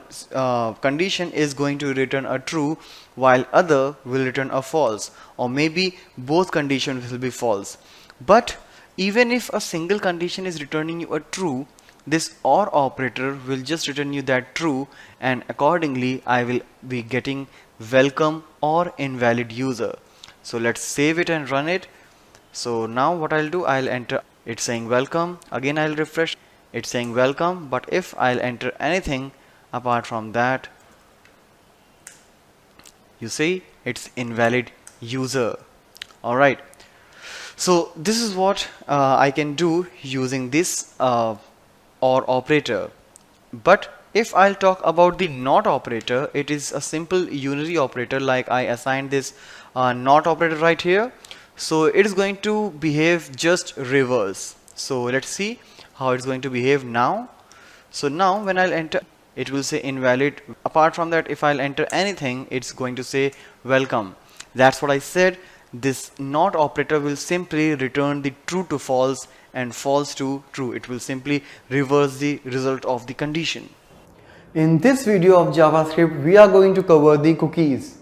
condition is going to return a true while other will return a false, or maybe both conditions will be false. But even if a single condition is returning you a true, this OR operator will just return you that true, and accordingly I will be getting welcome or invalid user. So let's save it and run it. So now what I'll do, I'll enter, it's saying welcome, again I'll refresh, it's saying welcome, but if I'll enter anything apart from that, you see it's invalid user. Alright, so this is what I can do using this OR operator. But if I'll talk about the NOT operator, it is a simple unary operator. Like I assigned this NOT operator right here, so it is going to behave just reverse. So let's see how it's going to behave now. So now when I'll enter, it will say invalid. Apart from that, if I'll enter anything, it's going to say welcome. That's what I said. This NOT operator will simply return the true to false and false to true. It will simply reverse the result of the condition. In this video of JavaScript, we are going to cover the cookies.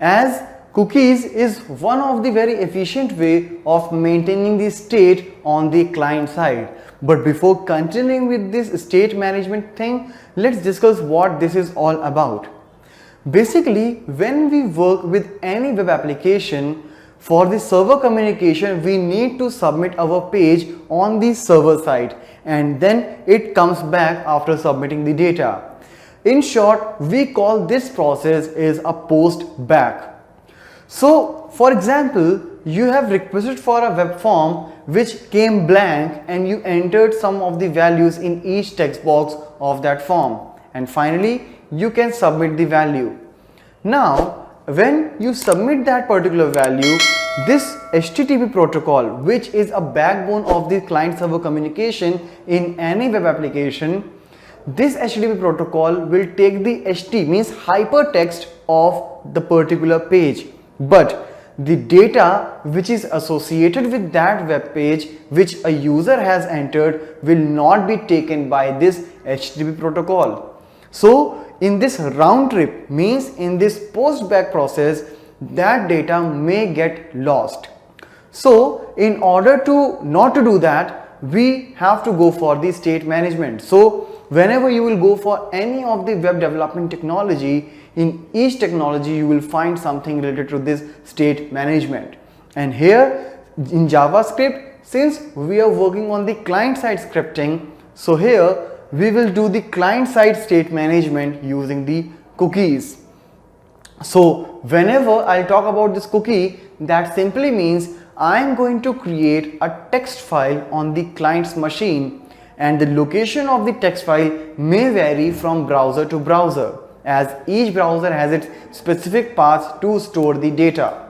As cookies is one of the very efficient way of maintaining the state on the client side. But before continuing with this state management thing, let's discuss what this is all about. Basically, when we work with any web application, for the server communication, we need to submit our page on the server side, and then it comes back after submitting the data. In short, we call this process is a post back. So for example, you have requested for a web form which came blank, and you entered some of the values in each text box of that form, and finally you can submit the value. Now when you submit that particular value, this HTTP protocol, which is a backbone of the client server communication in any web application, this HTTP protocol will take the HT, means hypertext, of the particular page, but the data which is associated with that web page which a user has entered will not be taken by this HTTP protocol. So in this round trip, means in this post back process, that data may get lost. So in order to not to do that, we have to go for the state management. So whenever you will go for any of the web development technology, in each technology you will find something related to this state management. And here in JavaScript, since we are working on the client side scripting, so here we will do the client side state management using the cookies. So whenever I'll talk about this cookie, that simply means I am going to create a text file on the client's machine, and the location of the text file may vary from browser to browser, as each browser has its specific path to store the data.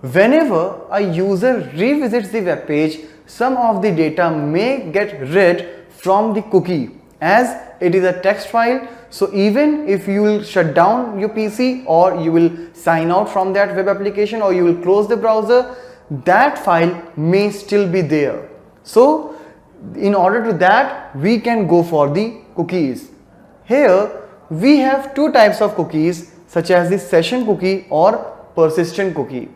Whenever a user revisits the web page, some of the data may get read from the cookie, as it is a text file. So even if you will shut down your PC, or you will sign out from that web application, or you will close the browser, that file may still be there. So in order to that, we can go for the cookies. Here we have two types of cookies, such as the session cookie or persistent cookie.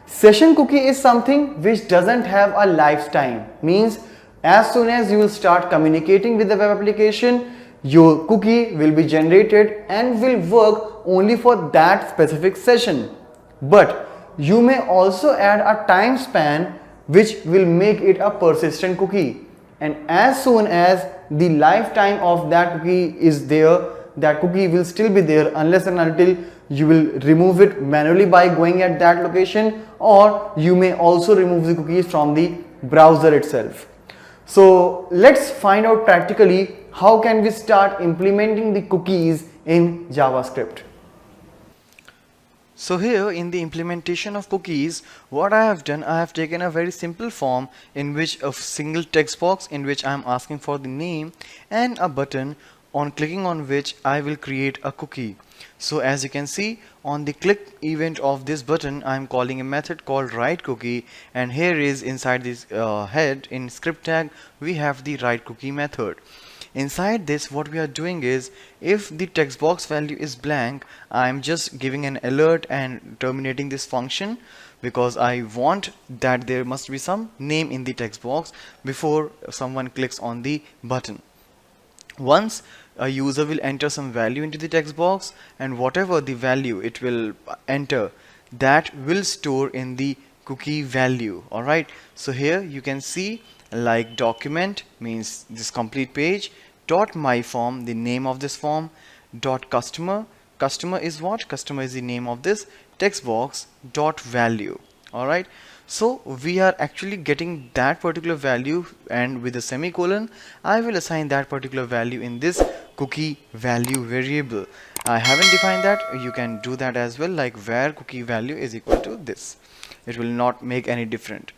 Session cookie is something which doesn't have a lifetime, means as soon as you will start communicating with the web application, your cookie will be generated and will work only for that specific session. But you may also add a time span which will make it a persistent cookie, and as soon as the lifetime of that cookie is there, that cookie will still be there unless and until you will remove it manually by going at that location, or you may also remove the cookies from the browser itself. So let's find out practically how can we start implementing the cookies in JavaScript. So here in the implementation of cookies, what I have done, I have taken a very simple form in which a single text box in which I am asking for the name and a button on clicking on which I will create a cookie. So as you can see, on the click event of this button, I am calling a method called writeCookie, and here is inside this head in script tag we have the writeCookie method. Inside this, what we are doing is, if the text box value is blank, I am just giving an alert and terminating this function, because I want that there must be some name in the text box before someone clicks on the button. Once a user will enter some value into the text box, and whatever the value it will enter, that will store in the cookie value. Alright, so here you can see like document means this complete page, dot my form, the name of this form, dot customer, customer is what? Customer is the name of this text box, dot value. Alright, so we are actually getting that particular value, and with a semicolon I will assign that particular value in this cookie value variable. I haven't defined that, you can do that as well, like where cookie value is equal to this. It will not make any different.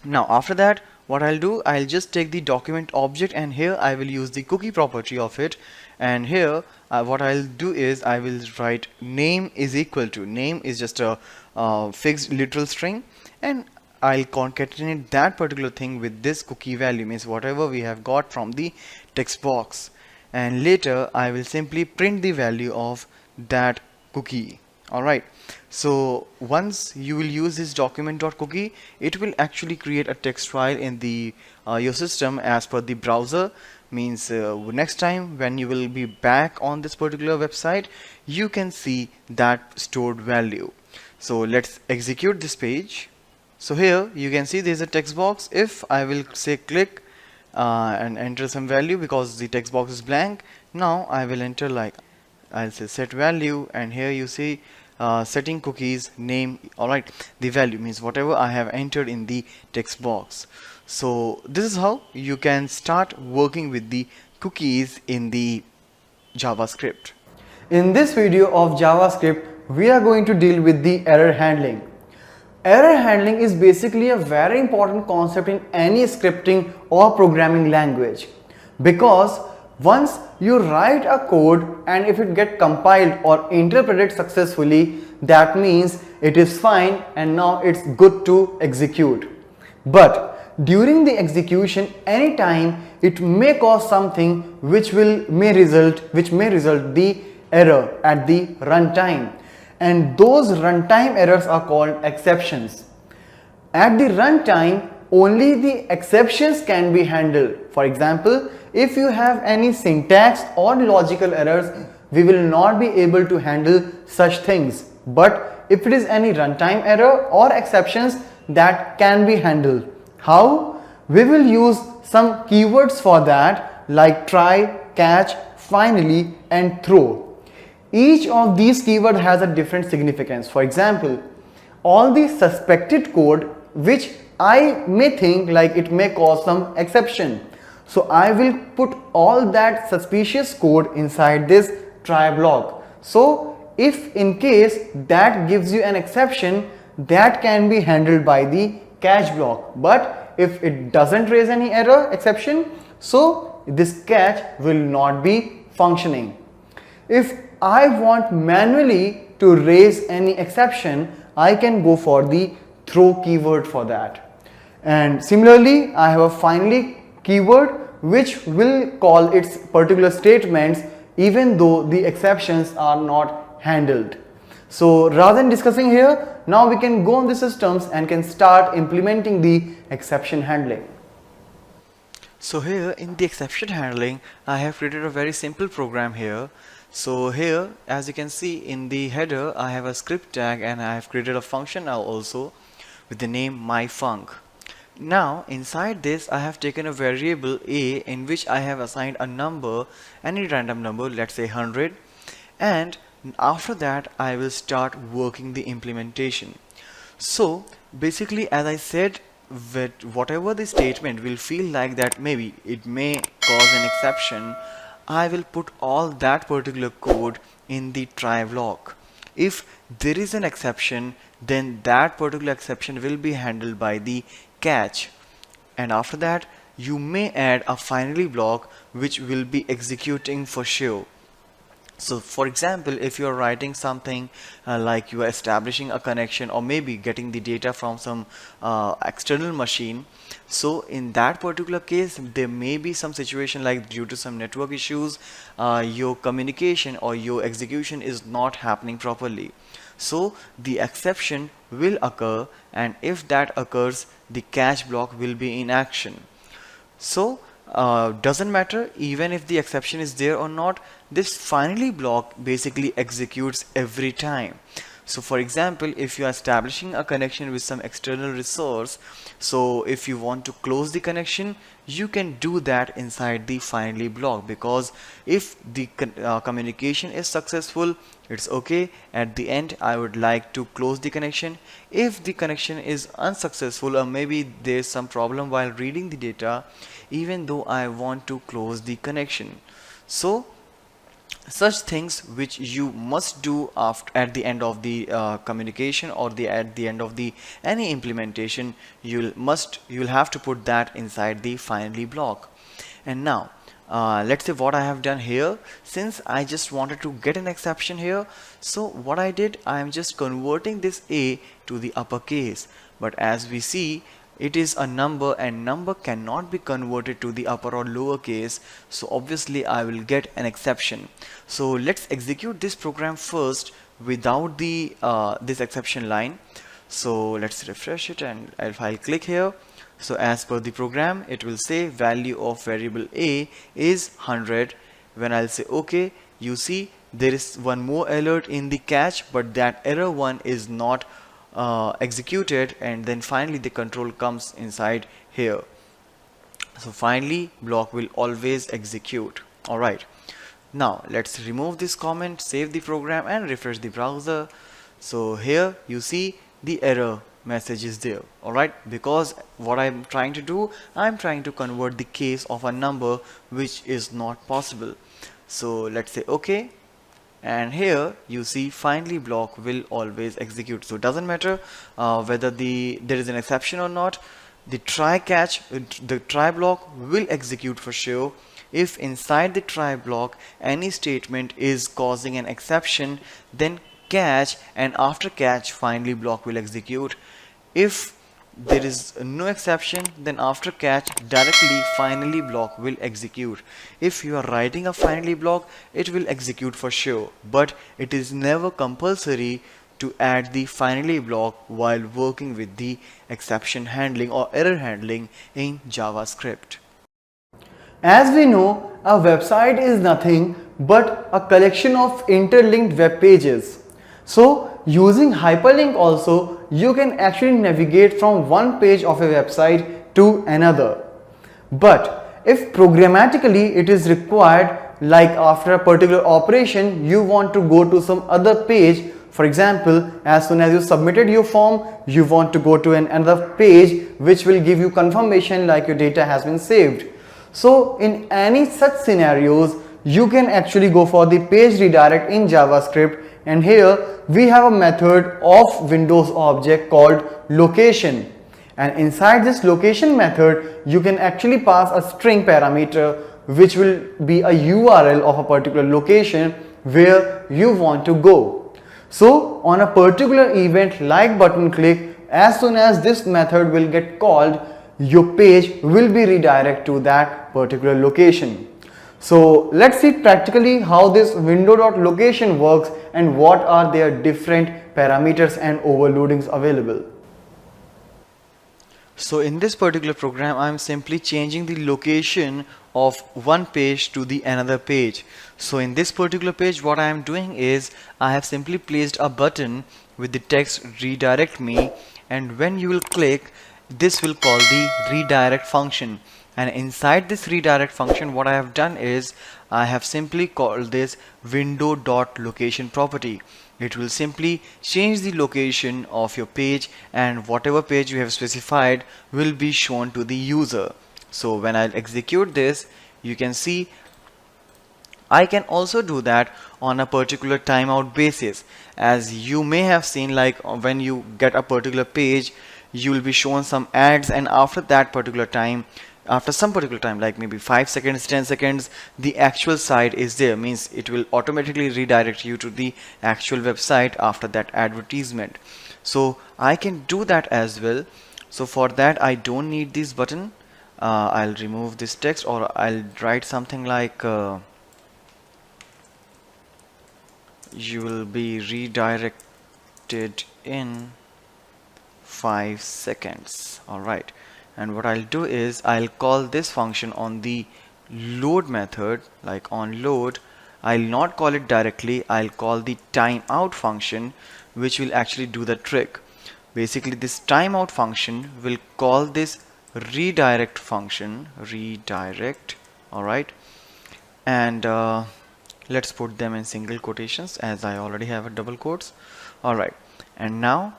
Now after that, what I'll do, I'll just take the document object, and here I will use the cookie property of it, and here what I'll do is I will write name is equal to, name is just a fixed literal string, and I'll concatenate that particular thing with this cookie value, means whatever we have got from the text box, and later I will simply print the value of that cookie. Alright, so once you will use this document.cookie, it will actually create a text file in the your system as per the browser, means next time when you will be back on this particular website, you can see that stored value. So let's execute this page. So here you can see there is a text box. If I will say click and enter some value, because the text box is blank, now I will enter like, I'll say set value, and here you see setting cookies name. Alright, the value means whatever I have entered in the text box. So this is how you can start working with the cookies in the JavaScript. In this video of JavaScript, we are going to deal with the error handling. Error handling is basically a very important concept in any scripting or programming language, because once you write a code and if it gets compiled or interpreted successfully, that means it is fine and now it's good to execute. But during the execution, anytime it may cause something which may result the error at the runtime, and those runtime errors are called exceptions. At the runtime, only the exceptions can be handled. For example, if you have any syntax or logical errors, we will not be able to handle such things. But if it is any runtime error or exceptions, that can be handled. How? We will use some keywords for that, like try, catch, finally, and throw. Each of these keywords has a different significance. For example, all the suspected code which I may think like it may cause some exception, so I will put all that suspicious code inside this try block. So if in case that gives you an exception, that can be handled by the catch block. But if it doesn't raise any error exception, so this catch will not be functioning. If I want manually to raise any exception, I can go for the throw keyword for that. And similarly, I have a finally keyword which will call its particular statements even though the exceptions are not handled. So rather than discussing here, now we can go on the systems and can start implementing the exception handling. So here in the exception handling, I have created a very simple program here. So here, as you can see in the header, I have a script tag and I have created a function now also with the name myfunc. Now inside this I have taken a variable a in which I have assigned a number, any random number, let's say 100, and after that I will start working the implementation. So basically, as I said, with whatever the statement will feel like that maybe it may cause an exception, I will put all that particular code in the try block. If there is an exception, then that particular exception will be handled by the catch, and after that you may add a finally block which will be executing for sure. So for example, if you are writing something like you are establishing a connection or maybe getting the data from some external machine, so in that particular case there may be some situation like due to some network issues your communication or your execution is not happening properly. So the exception will occur, and if that occurs, the catch block will be in action. So doesn't matter even if the exception is there or not, this finally block basically executes every time. So for example, if you are establishing a connection with some external resource, so if you want to close the connection, you can do that inside the finally block, because if the communication is successful, it's okay. At the end I would like to close the connection. If the connection is unsuccessful or maybe there's some problem while reading the data, even though I want to close the connection. So such things which you must do at the end of the communication or at the end of the any implementation, you'll have to put that inside the finally block. And now let's say what I have done here, since I just wanted to get an exception here, so what I did, I am just converting this a to the uppercase. But as we see, it is a number and number cannot be converted to the upper or lower case, so obviously I will get an exception. So let's execute this program first without the this exception line. So let's refresh it, and if I'll click here, so as per the program it will say value of variable a is 100. When I'll say okay, you see there is one more alert in the catch, but that error one is not executed, and then finally the control comes inside here. So finally block will always execute. Alright, now let's remove this comment, save the program and refresh the browser. So here you see the error message is there. Alright, because what I'm trying to do, I'm trying to convert the case of a number which is not possible. So let's say okay, and here you see finally block will always execute. So it doesn't matter whether there is an exception or not, the try block will execute for sure. If inside the try block any statement is causing an exception, then catch, and after catch finally block will execute. If there is no exception, then after catch directly finally block will execute. If you are writing a finally block, it will execute for sure, but it is never compulsory to add the finally block while working with the exception handling or error handling in JavaScript. As we know, a website is nothing but a collection of interlinked web pages. So using hyperlink also, you can actually navigate from one page of a website to another. But if programmatically it is required, like after a particular operation you want to go to some other page, for example, as soon as you submitted your form, you want to go to another page which will give you confirmation like your data has been saved. So in any such scenarios, you can actually go for the page redirect in JavaScript, and here we have a method of Windows object called location, and inside this location method you can actually pass a string parameter which will be a URL of a particular location where you want to go. So on a particular event like button click, as soon as this method will get called, your page will be redirected to that particular location. So let's see practically how this window.location works and what are their different parameters and overloadings available. So in this particular program, I'm simply changing the location of one page to the another page. So in this particular page, what I am doing is I have simply placed a button with the text redirect me, and when you will click, this will call the redirect function. And inside this redirect function, what I have done is I have simply called this window.location property. It will simply change the location of your page, and whatever page you have specified will be shown to the user. So when I'll execute this, you can see I can also do that on a particular timeout basis. As you may have seen, like when you get a particular page, you will be shown some ads, and after that particular time, after some particular time, like maybe 5 seconds, 10 seconds, the actual site is there, means it will automatically redirect you to the actual website after that advertisement. So I can do that as well. So for that, I don't need this button. I'll remove this text, or I'll write something like you will be redirected in 5 seconds. Alright, and what I'll do is I'll call this function on the load method, like on load. I'll not call it directly, I'll call the timeout function, which will actually do the trick. Basically, this timeout function will call this redirect function, redirect. Alright, and let's put them in single quotations as I already have a double quotes. Alright, and now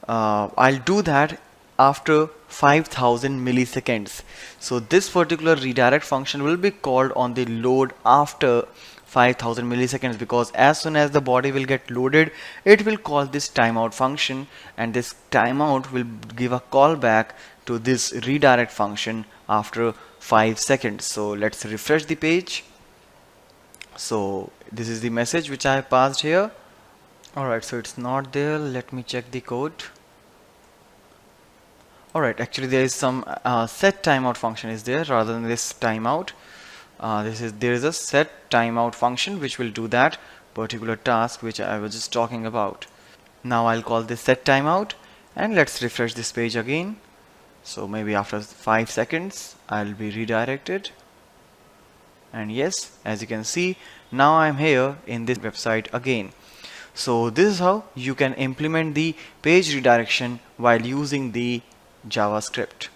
I'll do that after 5000 milliseconds. So this particular redirect function will be called on the load after 5000 milliseconds, because as soon as the body will get loaded, it will call this timeout function, and this timeout will give a callback to this redirect function after 5 seconds. So let's refresh the page. So this is the message which I have passed here. Alright, so it's not there. Let me check the code. Alright, actually there is some set timeout function is there rather than this timeout. There is a set timeout function which will do that particular task which I was just talking about. Now I'll call this set timeout, and let's refresh this page again. So maybe after 5 seconds I'll be redirected, and yes, as you can see, now I'm here in this website again. So this is how you can implement the page redirection while using the JavaScript.